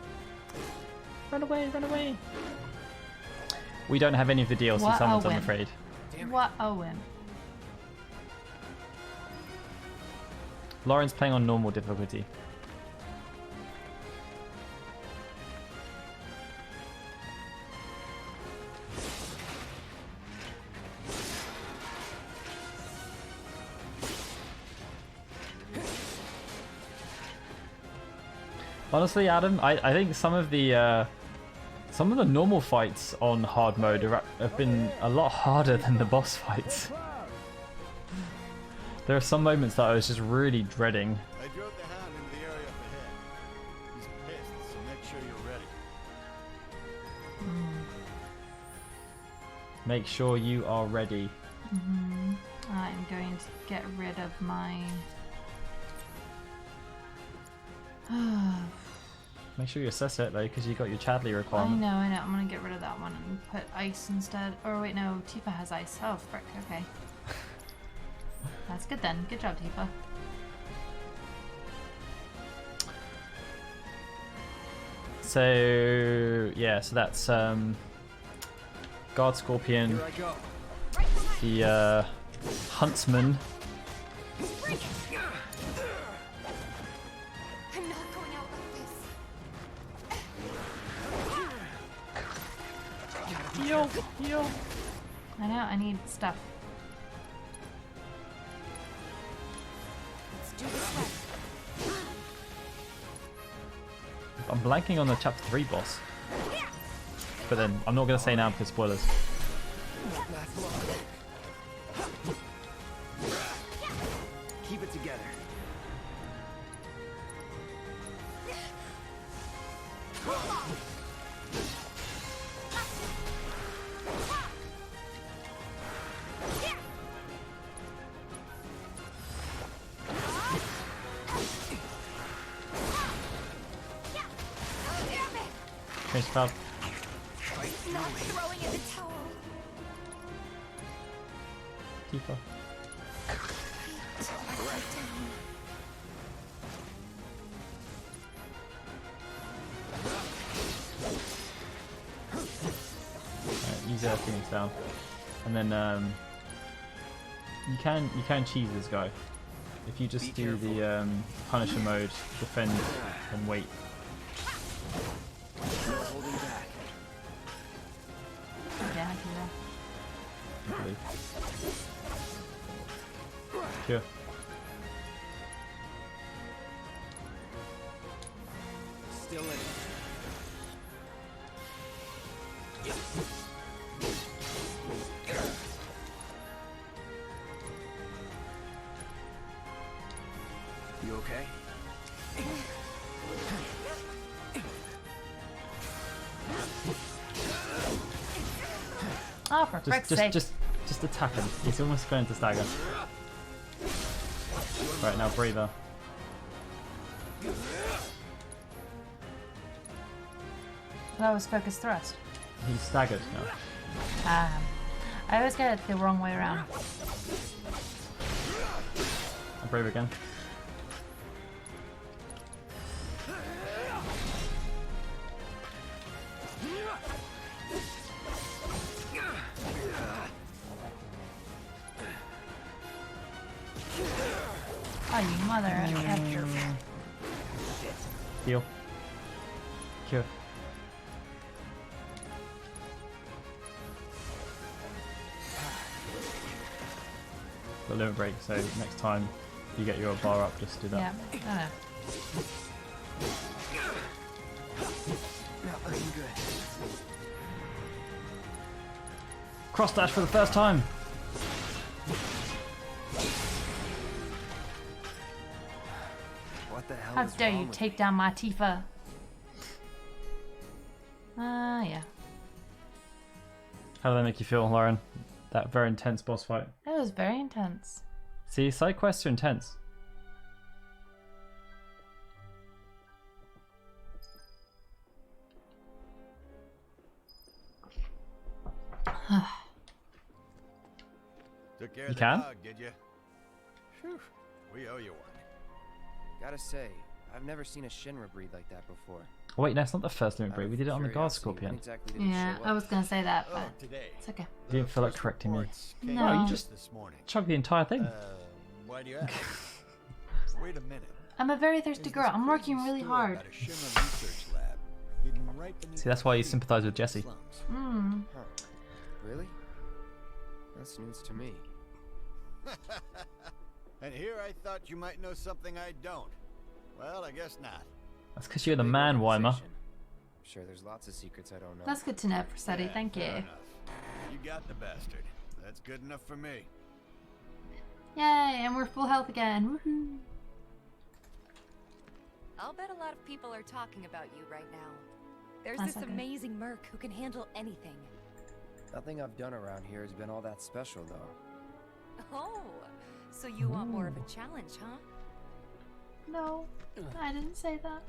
Run away, run away! We don't have any of the DLC What summons, a I'm win. afraid. What a win. Lauren's playing on normal difficulty. Honestly, Adam, I think some of the normal fights on hard mode have been a lot harder than the boss fights. There are some moments that I was just really dreading. I drove the hound into the area up ahead. He's pissed, so make sure you're ready. Make sure you are ready. I'm going to get rid of my... Make sure you assess it though, because you got your Chadley I requirement. know. I'm gonna get rid of that one and put ice instead. Or wait, no, Tifa has ice. Oh, frick, okay. That's good then. Good job, Tifa. So yeah, so that's Guard Scorpion, Here I go. the Huntsman, I'm not going out like this. Yo. I know. I need stuff. Let's do this right. I'm blanking on the chapter 3 boss. But then I'm not gonna say now because spoilers. Keep it together. Change cloud. Not throwing in the towel. Tifa. Alright, use Phoenix down. And then you can cheese this guy. If you just do the Punisher mode, defend and wait. No holding back. Yeah, I can I believe. Sure. Still in it. You okay? Oh, for frick's sake. Just attack him. He's almost going to stagger. Right, now breather. That was focus thrust. He's staggered now. I always get it the wrong way around. I brave again. Oh, you mother. Heal. Cure. The limit break, so next time you get your bar up, just do that. Yeah. Not looking good. Cross dash for the first time. What the hell How is dare wrong you with take down my Tifa? Yeah. How do they make you feel, Lauren? That very intense boss fight. That was very intense. See, side quests are intense. Took care You of the can? dog, did you? Phew, we owe you one. Gotta say, I've never seen a Shinra breed like that before. Oh, wait, that's not the first limit Out break. of We did it on the guard curiosity, scorpion. when exactly did it Yeah, show I up? was gonna say that, but Today. it's okay. You didn't feel like correcting me. Reports came No. No, out you just this morning. chug the entire thing. Why do you ask? Wait a minute. I'm a very thirsty girl. I'm working really hard. About a Shinra research lab hidden right beneath See, that's why you the sympathize with Jesse. slums. Hmm. Huh. Really? That's news to me. And here I thought you might know something I don't. Well, I guess not. That's because you're the Big man, Weimer. organization. I'm sure there's lots of secrets I don't know. That's good to know, Persetti. Yeah, Thank you. fair enough. You got the bastard. That's good enough for me. Yay, and we're full health again. Woohoo. I'll bet a lot of people are talking about you right now. There's That's this okay. amazing merc who can handle anything. Nothing I've done around here has been all that special, though. Oh, so you want more of a challenge, huh? No, I didn't say that.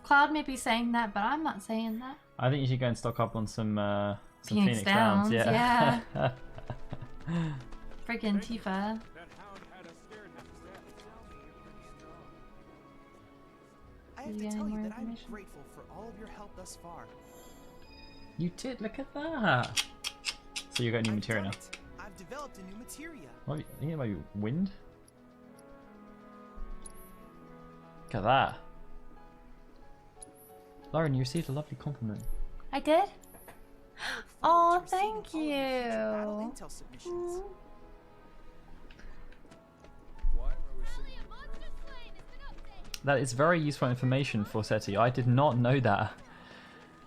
Cloud may be saying that, but I'm not saying that. I think you should go and stock up on some Phoenix Phoenix Downs. Downs, Yeah. Freaking Tifa. I have You to get tell any you more that I'm information? grateful for all of your help thus far. You did. Look at that. So you got new materia now. I've developed a new materia. What? You think it might be wind? Look at that. Lauren, you received a lovely compliment. I did? Oh, to receiving thank all of your future battle you. intel submissions. That is very useful information for SETI. I did not know that.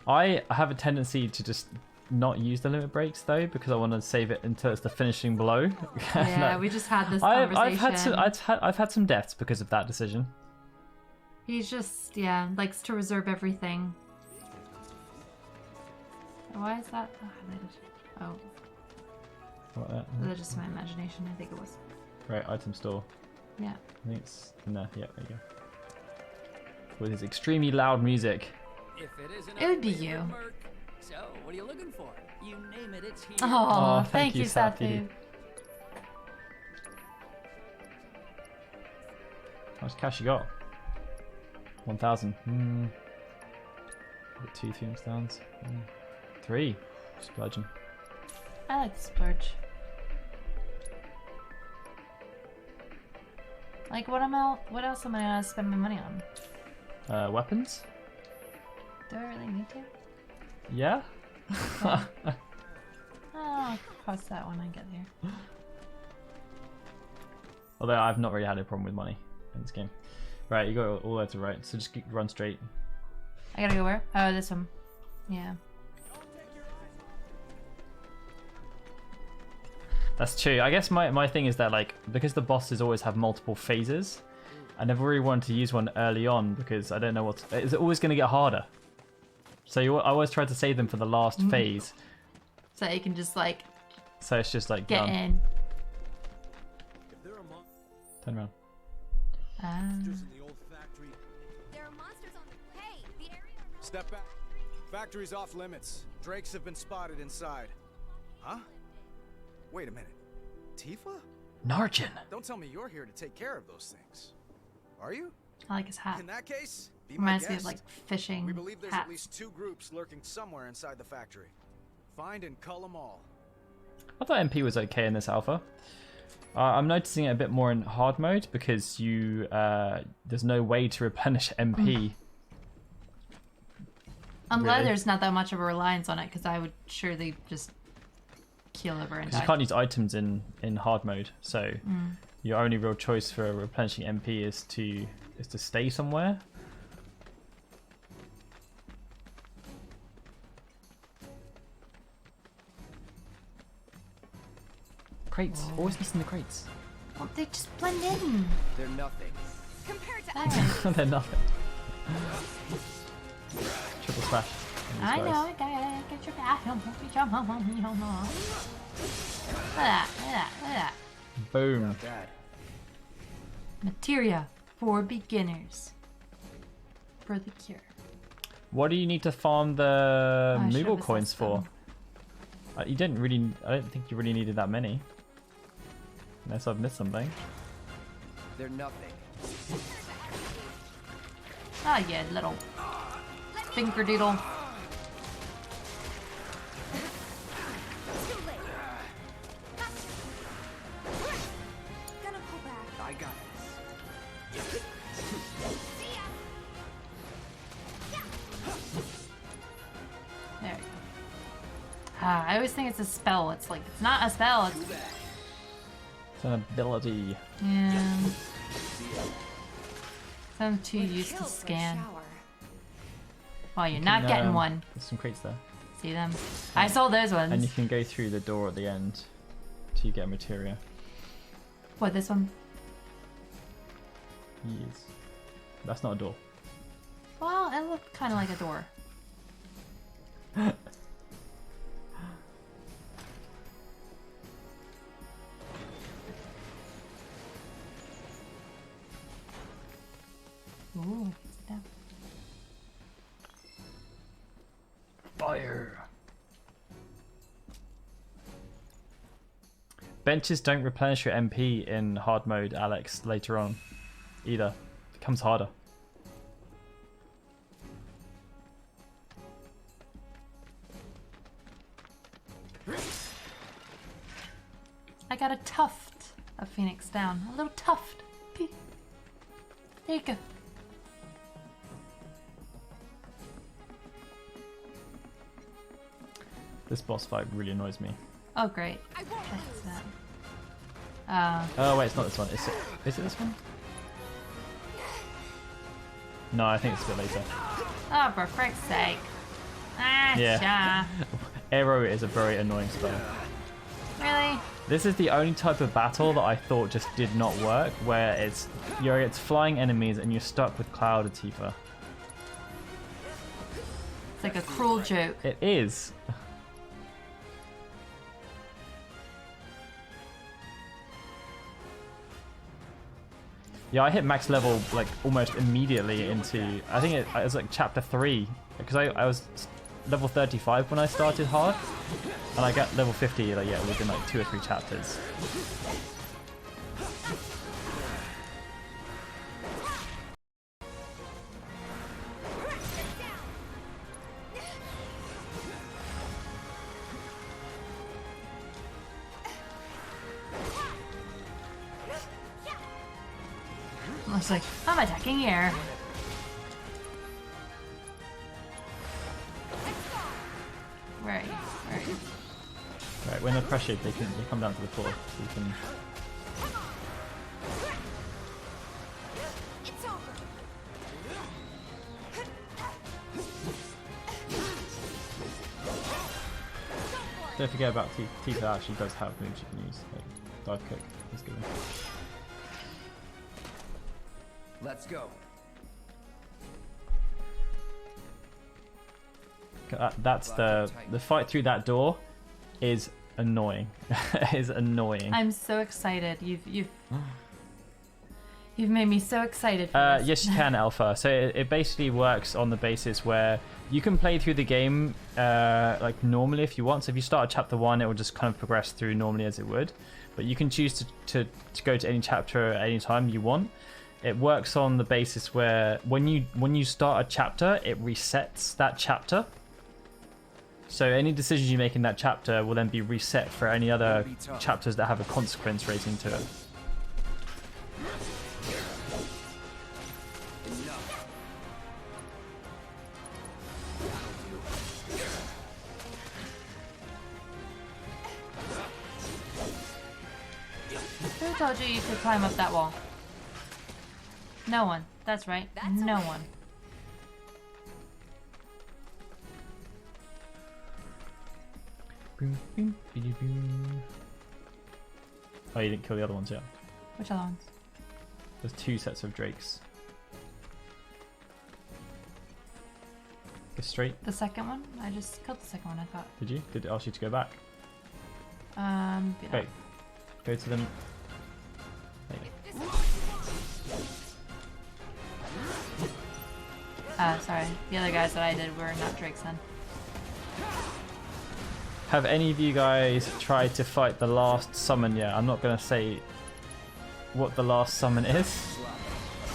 I have a tendency to just not use the limit breaks though, because I want to save it until it's the finishing blow. Yeah, we just had this conversation. I've had some deaths because of that decision. He's just, yeah, likes to reserve everything. Why is that highlighted? Oh, What, that's just my imagination. I think it was. right, item store. Yeah. I think it's in there. Yeah, there you go. With his extremely loud music. If it isn't It would be a you. merc, so what are you looking for? You name it, it's here. Oh, thank thank you, you, Sappy. Sapu. How much cash you got? 1,000. Got 2 Phoenix Downs. 3. Splurgeon. I like to splurge. Like, what else am I gonna spend my money on? Weapons? Do I really need to? Yeah? Oh, I'll cross that when I get here. Although I've not really had a problem with money in this game. Right, you go all the way to the right, so just run straight. I gotta go where? Oh, this one. Yeah. That's true. I guess my thing is that, like, because the bosses always have multiple phases, I never really wanted to use one early on because I don't know what's... It's always going to get harder. So I always try to save them for the last phase. So you can just, like... So it's just, like, get done. in. Turn around. Step back. Factory's off limits. Drakes have been spotted inside. Huh? Wait a minute. Tifa? Narjan. Don't tell me you're here to take care of those things. Are you? I like his hat. In that case, be my Reminds me guest. of, like, fishing We believe there's hats. at least 2 groups lurking somewhere inside the factory. Find and cull them all. I thought MP was okay in this alpha. I'm noticing it a bit more in hard mode because you there's no way to replenish MP. I'm glad Really? there's not that much of a reliance on it because I would surely just keel over and Because die. you can't use items in hard mode, so Mm. your only real choice for replenishing MP is to stay somewhere. Crates. Always listen to crates. Well, they just blend in. They're nothing. Compared to They're nothing. Triple smash. I know, I get your back. Look at that, look at that. Boom. Materia for beginners. For the cure. What do you need to farm the I Moogle should've coins assessed for? them. You didn't really. I don't think you really needed that many. Unless I've missed something. They're nothing. Ah, yeah, little fingerdoodle. I got this. There we go. Ah, I always think it's a spell. It's like, it's not a spell. It's an ability. Yeah. I'm too used to scan. Well, you're not getting one. There's some crates there. See them? I saw those ones. And you can go through the door at the end to get materia. What, this one? Yes. That's not a door. Well, it looked kind of like a door. Ooh, sit down. Fire. Benches don't replenish your MP in hard mode, Alex, later on. Either. It becomes harder. I got a tuft of Phoenix down. A little tuft. There you go. This boss fight really annoys me. Oh, great. That's that. Oh wait, it's not this one. Is it this one? No, I think it's a bit later. Oh, for frick's sake. Ah, Yeah. Arrow is a very annoying spell. Really? This is the only type of battle that I thought just did not work, where it's flying enemies and you're stuck with Cloud or Tifa. It's like a cruel joke. It is. Yeah, I hit max level like almost immediately into, I think it was like chapter 3, because I was level 35 when I started hard, and I got level 50 like, yeah, within like 2 or 3 chapters. I was like, I'm attacking here. Where are you? Where are you? Right, when they're pressured, they come down to the floor. So you can. don't forget about Tifa. Actually, does have moves you can use. Like dive kick is good. Let's go. That's the fight through that door is annoying. Is annoying. I'm so excited. You've made me so excited for this. Yes, you can, Alpha. So it basically works on the basis where you can play through the game like normally if you want. So if you start at chapter 1, it will just kind of progress through normally as it would. But you can choose to go to any chapter at any time you want. It works on the basis where when you start a chapter, it resets that chapter. So any decisions you make in that chapter will then be reset for any other chapters that have a consequence rating to it. Who told you you could climb up that wall? No one. That's right. No one. Oh, you didn't kill the other ones yet. Which other ones? There's 2 sets of drakes. Go straight. The second one? I just killed the second one, I thought. Did you? Did it ask you to go back? Yeah. Okay. Go to them. There you go. Sorry. The other guys that I did were not drakes then. Have any of you guys tried to fight the last summon yet? I'm not going to say what the last summon is,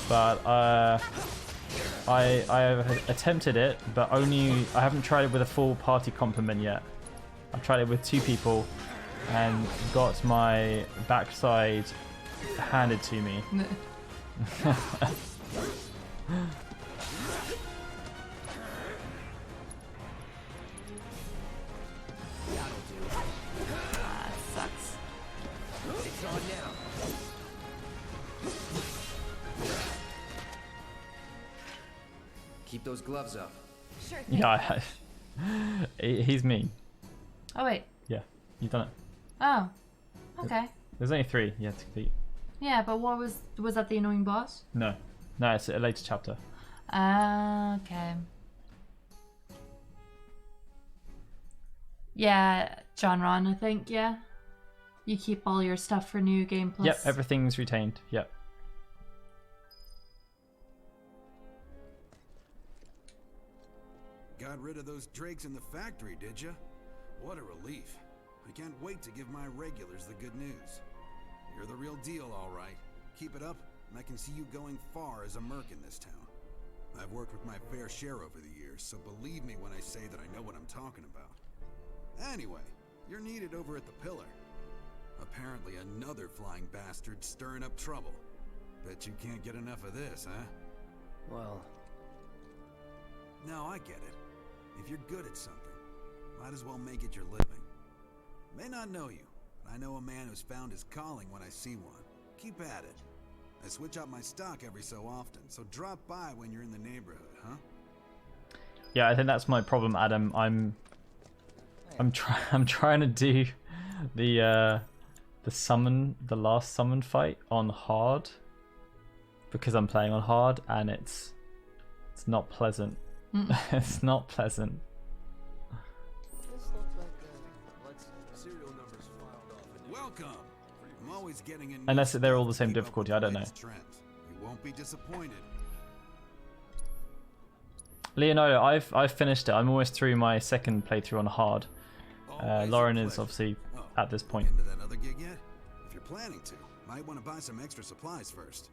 but I have attempted it, but only I haven't tried it with a full party complement yet. I've tried it with 2 people and got my backside handed to me. Sucks. It's on now. Keep those gloves up. Sure. Yeah, he's mean. Oh wait. Yeah, you've done it. Oh. Okay. There's only 3 you have to complete. Yeah, but what was that the annoying boss? No, it's a later chapter. Okay. Yeah, John Ron, I think, yeah. You keep all your stuff for New Game Plus. Yep, everything's retained. Yep. Got rid of those drakes in the factory, did ya? What a relief. I can't wait to give my regulars the good news. You're the real deal, all right. Keep it up, and I can see you going far as a merc in this town. I've worked with my fair share over the years, so believe me when I say that I know what I'm talking about. Anyway, you're needed over at the Pillar. Apparently another flying bastard stirring up trouble. Bet you can't get enough of this, huh? Well... No, I get it. If you're good at something, might as well make it your living. May not know you, but I know a man who's found his calling when I see one. Keep at it. I switch out my stock every so often, so drop by when you're in the neighborhood, huh? Yeah, I think that's my problem, Adam. I'm trying to do the last summon fight on hard because I'm playing on hard and it's not pleasant. It's not pleasant. Welcome. I'm always getting in. Unless they're all the same difficulty, I don't know. You won't be disappointed. Leonardo, I've finished it. I'm almost through my second playthrough on hard. Lauren is obviously at this point. Into that other gig yet? If you're planning to, might want to buy some extra supplies first.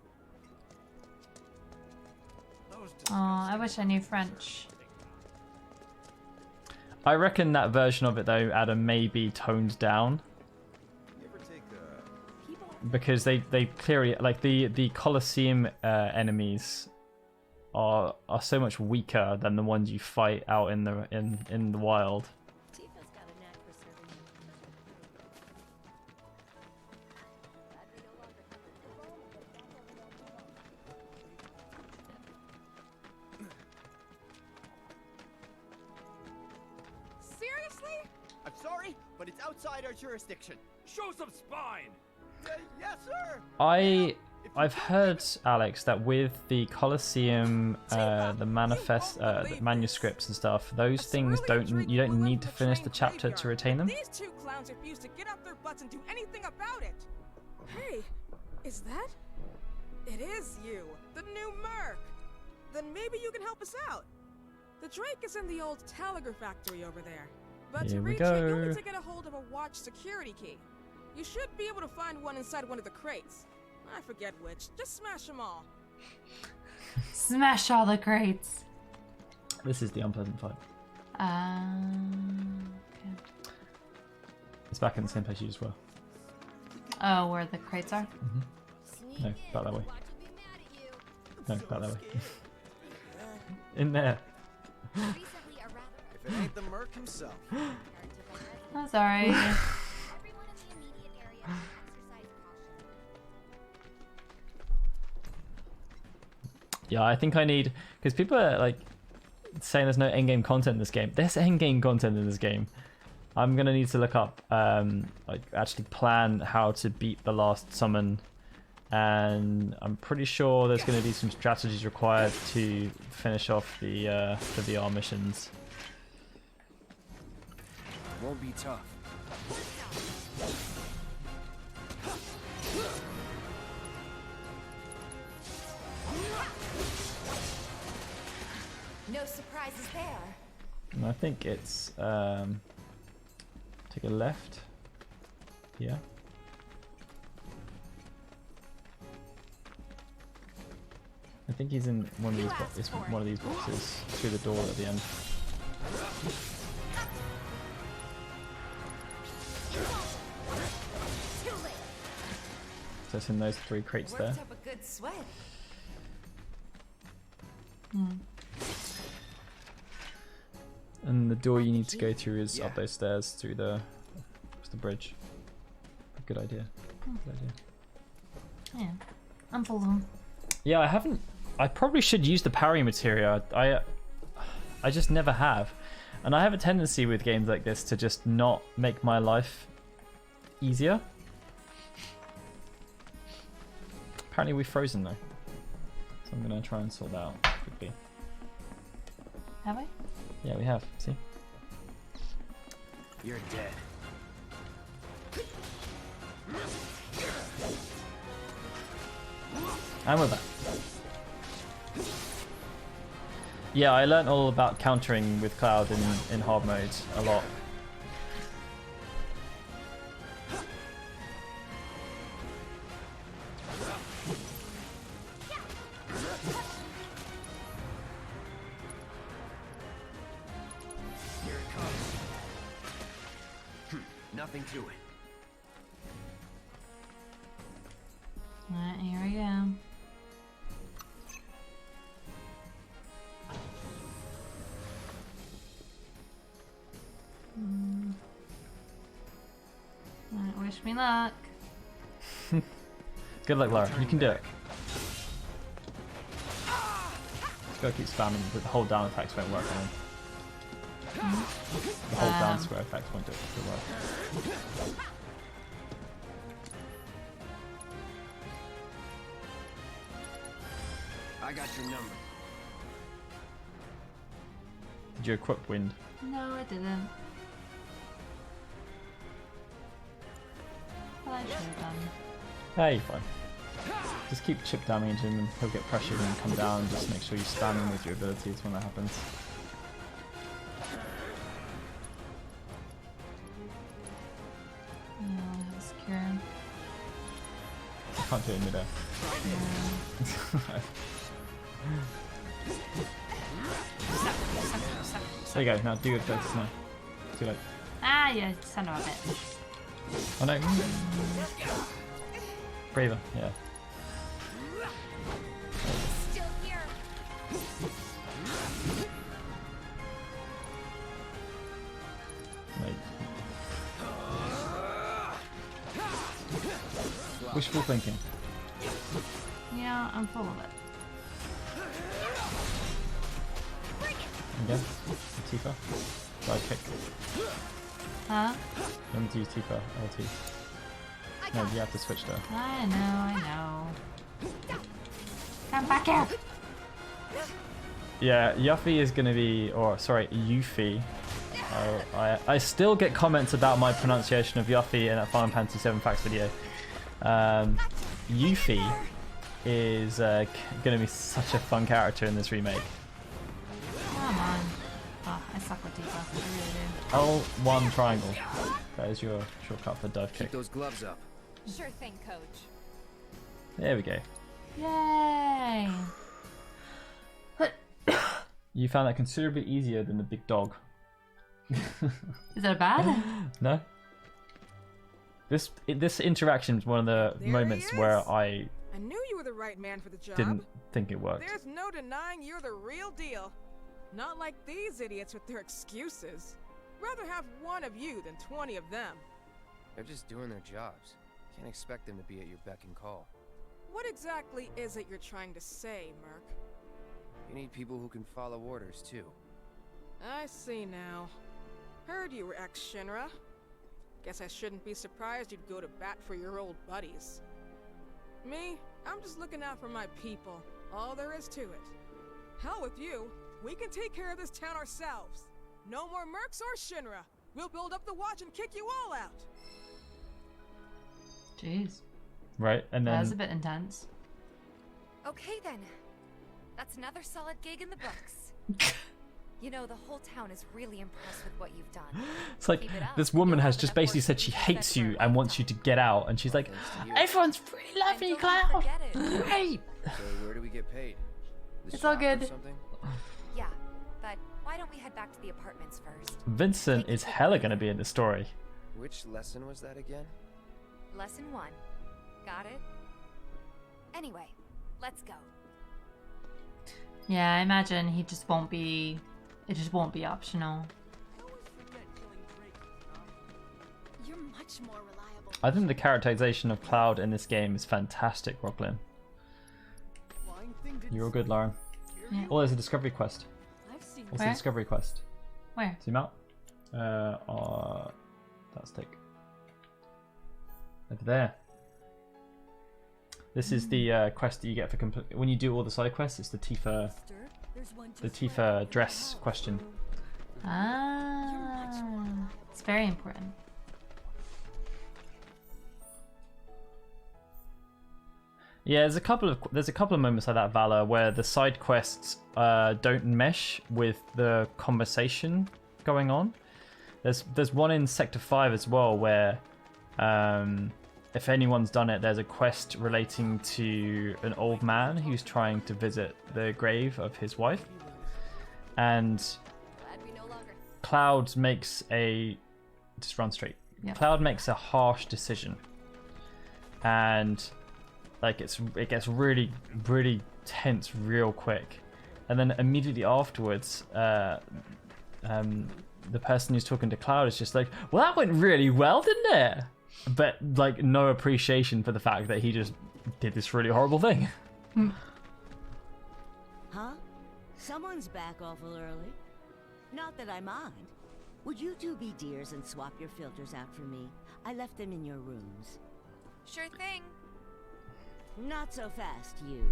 Oh, I wish I knew French. I reckon that version of it though, Adam, may be toned down. Because they clearly, like the Colosseum enemies are so much weaker than the ones you fight out in the wild. Seriously? I'm sorry. but it's outside our jurisdiction. Show some spine. Yes, sir. I've heard, Alex, that with the Colosseum, the manifest, the manuscripts and stuff, those things you don't need to finish the chapter to retain them. These two clowns refuse to get off their butts and do anything about it. Hey, is that? It is you, the new Merc. Then maybe you can help us out. The Drake is in the old telegraph factory over there. But to reach it, you'll need to get a hold of a watch security key. You should be able to find one inside one of the crates. I forget which. Just smash them all. Smash all the crates. This is the unpleasant fight. Okay. It's back in the same place you just were. Oh, where the crates are? Mm-hmm. No, back that way. No, back that way. In there. If it ain't the Merc himself. I'm sorry. Yeah, I think I need, because people are like saying there's no endgame content in this game. There's endgame content in this game. I'm gonna need to look up, like actually plan how to beat the last summon, and I'm pretty sure there's gonna be some strategies required to finish off the VR missions. Won't be tough. No surprises there. And I think it's take a left. Yeah. I think he's in one of these boxes through the door at the end. So it's in those 3 crates there. Worked up a good sweat. And the door you need to go through is up those stairs through the bridge. Good idea. Good idea. Yeah, I'm full of them. Yeah, I haven't. I probably should use the parry materia. I just never have, and I have a tendency with games like this to just not make my life easier. Apparently we've frozen though, so I'm gonna try and sort that out quickly. Have we? Yeah, we have. See? You're dead. And we're back. Yeah, I learned all about countering with Cloud in hard mode a lot. Here it comes. Nothing to it. Alright, here we go. Alright, wish me luck. Good luck, Lara. You can do it. Just gotta keep spamming. The hold down attacks won't work on him. The hold down square effects won't do it. Work. I got your number. Did you equip wind? No, I didn't. Well, I should have done. Hey, you're fine. Just keep chip damage him and he'll get pressured and come down, and just make sure you spam him with your abilities when that happens. Oh, secure. Can't do it in midair. There you go, now do your focus now. Too late. Ah, you son of a bitch. Oh no. Braver, yeah. Still here. Mate. Wishful thinking. Yeah, I'm full of it. Again. Tifa. Side kick. Huh? Remember to use Tifa, LT. No, you have to switch to. I know. Come back here! Yeah, Yuffie is gonna be, or sorry, Yuffie. I still get comments about my pronunciation of Yuffie in that Final Fantasy 7 Facts video. Yuffie is gonna be such a fun character in this remake. Come on. Oh, I suck with Tifa. I really do. L1 triangle. That is your shortcut for dive kick. Keep those gloves up. Sure thing, Coach. There we go. Yay! You found that considerably easier than the big dog. Is that bad? No. This interaction is one of the moments where I knew you were the right man for the job. didn't think it worked. There's no denying you're the real deal. Not like these idiots with their excuses. Rather have one of you than 20 of them. They're just doing their jobs. Can't expect them to be at your beck and call. What exactly is it you're trying to say, Merc? You need people who can follow orders, too. I see now. Heard you were ex-Shinra. Guess I shouldn't be surprised you'd go to bat for your old buddies. Me, I'm just looking out for my people. All there is to it. Hell with you. We can take care of this town ourselves. No more Mercs or Shinra. We'll build up the watch and kick you all out. Jeez. Right, and then That was a bit intense. Okay then. That's another solid gig in the books. You know, the whole town is really impressed with what you've done. it's like this woman has just basically said she hates you and wants you to get out, and she's like, everyone's really loving you, Cloud. Great. So where do we get paid? The It's all shop or good. something? Yeah, but why don't we head back to the apartments first? Vincent is hella gonna be in the story. Which lesson was that again? Lesson 1. Got it? Anyway, let's go. Yeah, I imagine he just won't be. It just won't be optional. You're much more reliable. I think the characterization of Cloud in this game is fantastic, Rocklin. You're all good, Lauren. Yeah. Oh, there's a discovery quest. What's the Where? discovery quest? Where? Zoom out. That's take. Over there. This is the quest that you get for when you do all the side quests. It's the Tifa dress question. Ah, it's very important. Yeah, there's a couple of moments like that, Valor, where the side quests don't mesh with the conversation going on. There's one in Sector 5 as well where if anyone's done it, there's a quest relating to an old man who's trying to visit the grave of his wife. And Cloud makes just run straight. Yep. Cloud makes a harsh decision. And like it gets really, really tense real quick. And then immediately afterwards, the person who's talking to Cloud is just like, well, that went really well, didn't it? But like no appreciation for the fact that he just did this really horrible thing. Huh? Someone's back awful early. Not that I mind. Would you two be dears and swap your filters out for me? I left them in your rooms. Sure thing. Not so fast, you.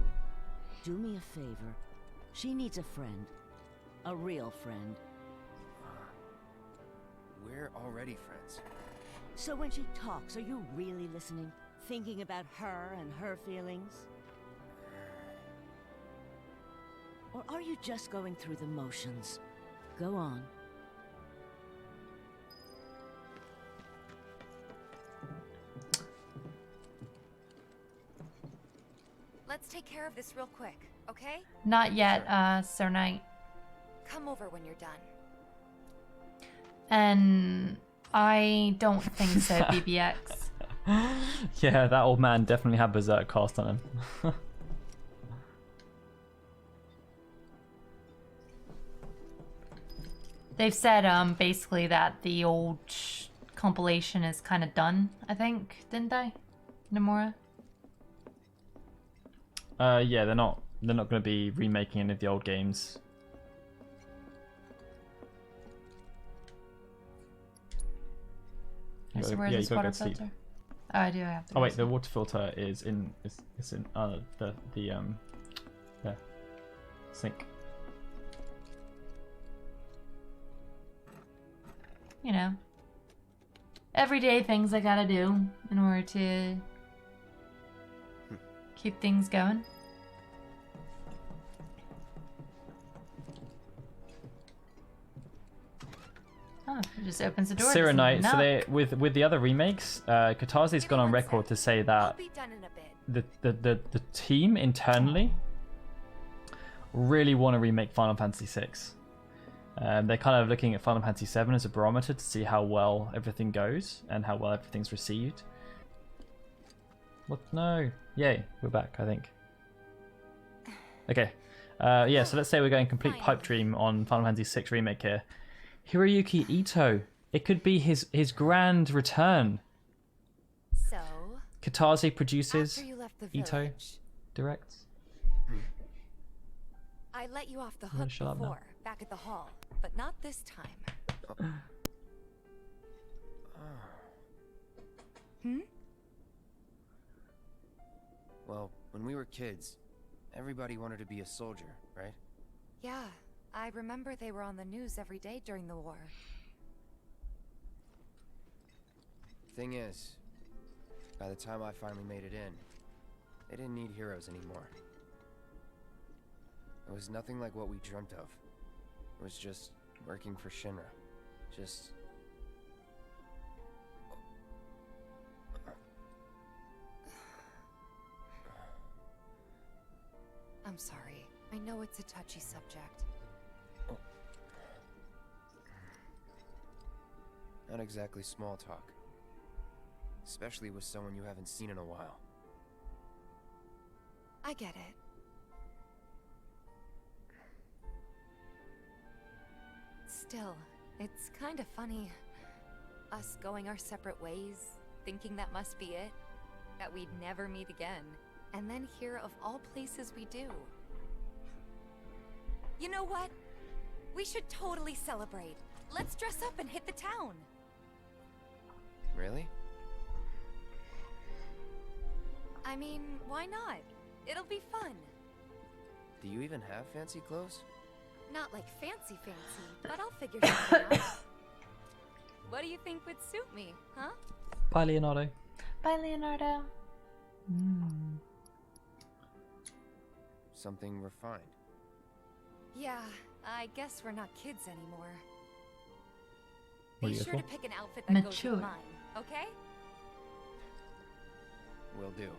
Do me a favor. She needs a friend. A real friend. We're already friends. So when she talks, are you really listening? Thinking about her and her feelings? Or are you just going through the motions? Go on. Let's take care of this real quick, okay? Not yet, Sir Knight. Come over when you're done. And I don't think so, BBX. Yeah, that old man definitely had Berserk cast on him. They've said basically that the old compilation is kind of done, I think, didn't they? Nomura? Yeah, they're not going to be remaking any of the old games. Where's this water filter? Oh, I do. I have to. Oh wait, the water filter is in the sink. You know, everyday things I gotta do in order to keep things going. Oh, it just opens the door. Serenite. So they with the other remakes, Katazi's gone on record to say that the team internally really want to remake Final Fantasy VI. They're kind of looking at Final Fantasy VII as a barometer to see how well everything goes and how well everything's received. What? No. Yay, we're back, I think. Okay. Yeah, so let's say we're going complete pipe dream on Final Fantasy VI Remake here. Hiroyuki Ito. It could be his grand return. So, Katazi produces, after you left the Ito village, directs. I let you off the I'm gonna hook shut up now. before, back at the hall, but not this time. Hmm? Well, when we were kids, everybody wanted to be a soldier, right? Yeah, I remember they were on the news every day during the war. Thing is, by the time I finally made it in, they didn't need heroes anymore. It was nothing like what we dreamt of. It was just working for Shinra. Just... I'm sorry. I know it's a touchy subject. Not exactly small talk. Especially with someone you haven't seen in a while. I get it. Still, it's kind of funny. Us going our separate ways, thinking that must be it. That we'd never meet again. And then here, of all places, we do. You know what? We should totally celebrate. Let's dress up and hit the town. Really? I mean, why not? It'll be fun. Do you even have fancy clothes? Not like fancy, but I'll figure something out. What do you think would suit me, huh? Bye, Leonardo. Bye, Leonardo. Something refined. Yeah, I guess we're not kids anymore. What Be are you sure for? to pick an outfit that goes Mature. with mine, okay? Will do.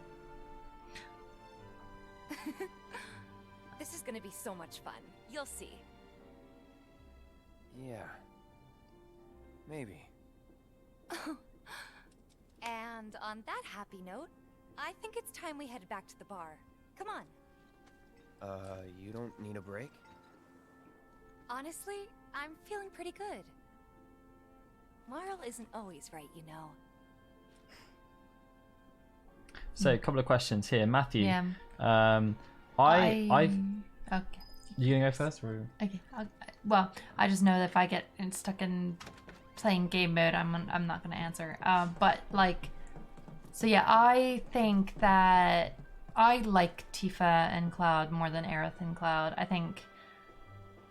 This is gonna be so much fun. You'll see. Yeah. Maybe. And on that happy note, I think it's time we head back to the bar. Come on. You don't need a break? Honestly, I'm feeling pretty good. Marl isn't always right, you know. So a couple of questions here, Matthew. Yeah. I Okay. You gonna go first, or? Okay. Well, I just know that if I get stuck in playing game mode, I'm not gonna answer. But like, so yeah, I think that I like Tifa and Cloud more than Aerith and Cloud. I think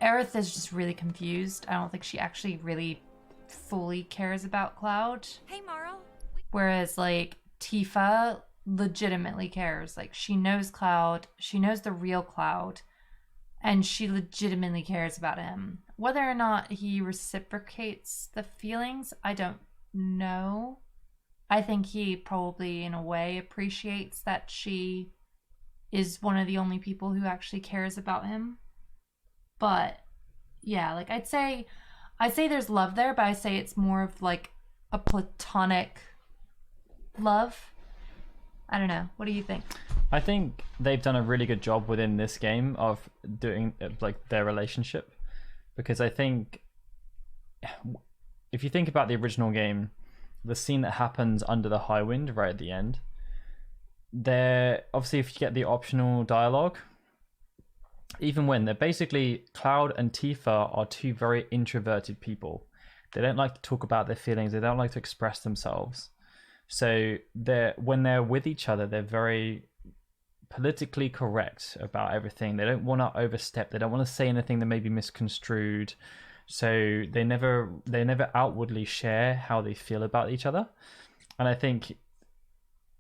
Aerith is just really confused. I don't think she actually really fully cares about Cloud. Hey, Marl. Whereas like Tifa legitimately cares. Like she knows Cloud, she knows the real Cloud, and she legitimately cares about him. Whether or not he reciprocates the feelings, I don't know. I think he probably in a way appreciates that she is one of the only people who actually cares about him. But yeah, like I'd say there's love there, but I say it's more of like a platonic love. I don't know. What do you think? I think they've done a really good job within this game of doing like their relationship, because I think if you think about the original game, the scene that happens under the high wind right at the end, there obviously if you get the optional dialogue, even when they're basically Cloud and Tifa are two very introverted people They don't like to talk about their feelings. They don't like to express themselves. So when they're with each other, they're very politically correct about everything. They don't want to overstep. They don't want to say anything that may be misconstrued. So they never outwardly share how they feel about each other. And I think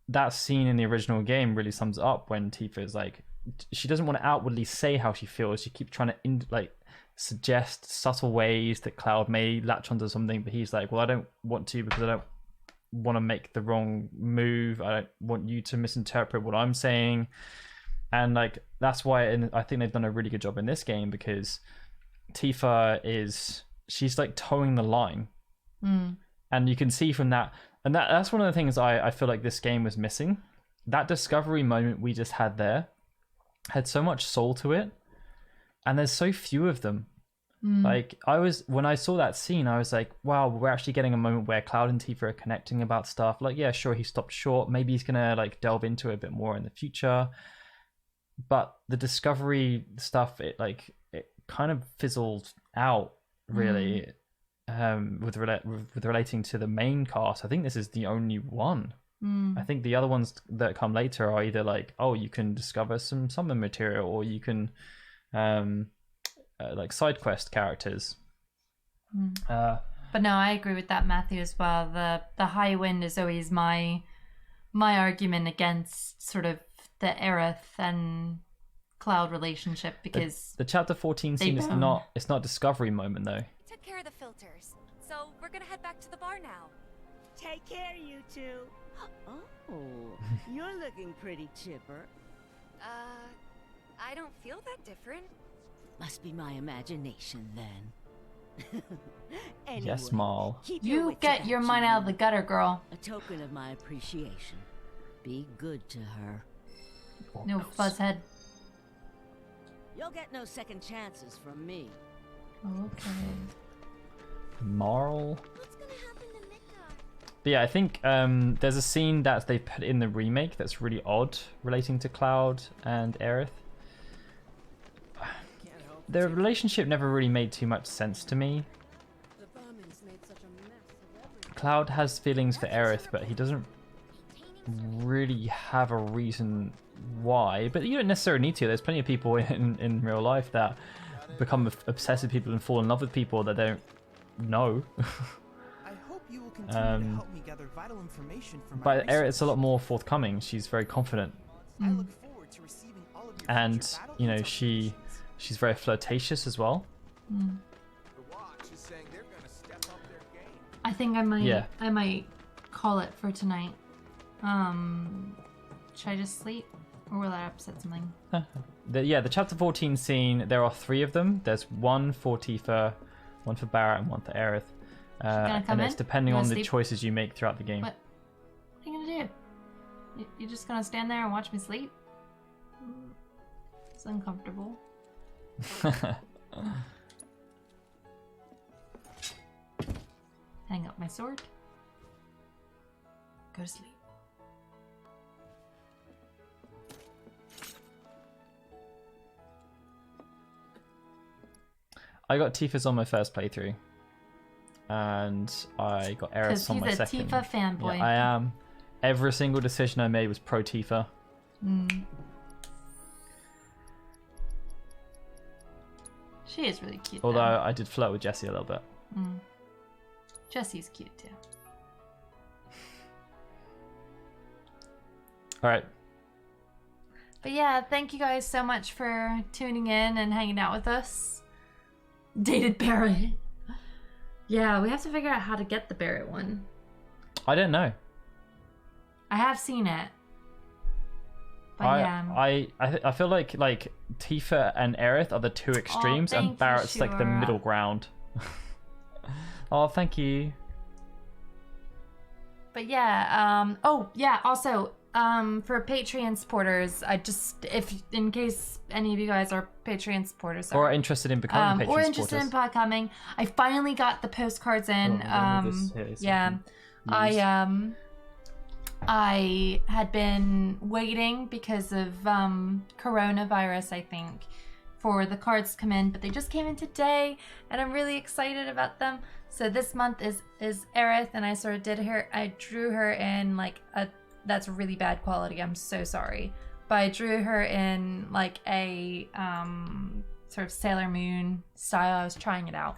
that scene in the original game really sums up when Tifa is like, she doesn't want to outwardly say how she feels. She keeps trying to suggest subtle ways that Cloud may latch onto something, but he's like, well, I don't want to, because I don't want to make the wrong move. I don't want you to misinterpret what I'm saying. And like, that's why, and I think they've done a really good job in this game, because Tifa she's like towing the line. And you can see from that, and that's one of the things I feel like this game was missing. That discovery moment we just had there had so much soul to it, and there's so few of them. Like, when I saw that scene, I was like, wow, we're actually getting a moment where Cloud and Tifa are connecting about stuff. Like, yeah, sure, he stopped short. Maybe he's gonna like delve into it a bit more in the future. But the discovery stuff, it kind of fizzled out, really. With relating to the main cast. I think this is the only one. I think the other ones that come later are either like, oh, you can discover some summon material, or you can like side quest characters. But no, I agree with that, Matthew, as well. The high wind is always my argument against sort of the Aerith and Cloud relationship, because the chapter 14 scene is not a discovery moment though. Took care of the filters, so we're gonna head back to the bar now. Take care, you two. Oh, you're looking pretty chipper. I don't feel that different. Must be my imagination then. Anyway, Yes, Mal. You get your mind out of the gutter, girl. A token of my appreciation. Be good to her. No fuzzhead. You'll get no second chances from me. Okay. Marl. But yeah, I think there's a scene that they put in the remake that's really odd, relating to Cloud and Aerith. Their relationship never really made too much sense to me. Cloud has feelings for Aerith, but he doesn't really have a reason why. But you don't necessarily need to. There's plenty of people in real life that become obsessed with people and fall in love with people that they don't know. I hope you will continue to help me gather vital information from my But Aerith's a lot more forthcoming. She's very confident. I look forward to receiving all of your And, you know, she's very flirtatious as well. I think I might call it for tonight. Should I just sleep, or will I upset something? The chapter 14 scene, there are 3 of them. There's one for Tifa, one for Barrett, and one for Aerith. And it's depending on the choices you make throughout the game. What are you gonna do? You're just gonna stand there and watch me sleep? It's uncomfortable. Hang up my sword. Go to sleep. I got Tifa's on my first playthrough, and I got Aerith's on my second. Because he's a Tifa fanboy. Yeah, I am. Every single decision I made was pro Tifa. She is really cute. Although I did flirt with Jessie a little bit. Jessie's cute too. All right. But yeah, thank you guys so much for tuning in and hanging out with us. Dated Barrett. Yeah, we have to figure out how to get the Barrett one. I don't know. I have seen it. But I feel like Tifa and Aerith are the 2 extremes, and Barrett's like the middle ground. Oh, thank you. But yeah, also, for Patreon supporters, in case any of you guys are Patreon supporters or are interested in becoming Patreon or supporters. interested in becoming, I finally got the postcards in. I had been waiting because of coronavirus, I think, for the cards to come in, but they just came in today, and I'm really excited about them. So this month is Aerith, and I sort of I drew her in like that's really bad quality, I'm so sorry. But I drew her in like a sort of Sailor Moon style. I was trying it out.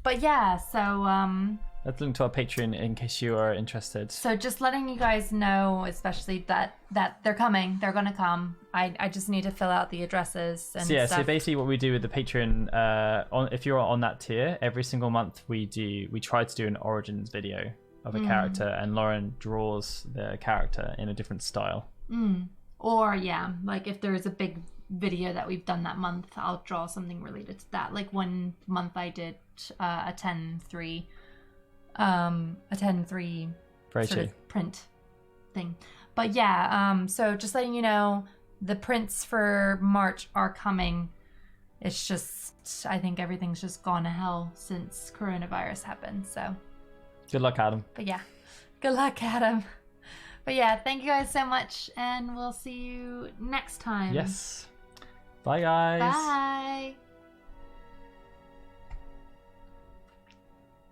But yeah, so let's link to our Patreon in case you are interested. So just letting you guys know, especially that they're coming. They're gonna come. I just need to fill out the addresses and stuff. So basically what we do with the Patreon, if you're on that tier, every single month we try to do an origins video of a character, and Lauren draws the character in a different style. Or yeah, like if there's a big video that we've done that month, I'll draw something related to that. Like one month I did a 10-3 sort of print thing. But yeah, so just letting you know, the prints for March are coming. It's just, I think everything's just gone to hell since coronavirus happened, so. Good luck, Adam. But yeah, good luck, Adam. But yeah, thank you guys so much, and we'll see you next time. Yes. Bye, guys. Bye.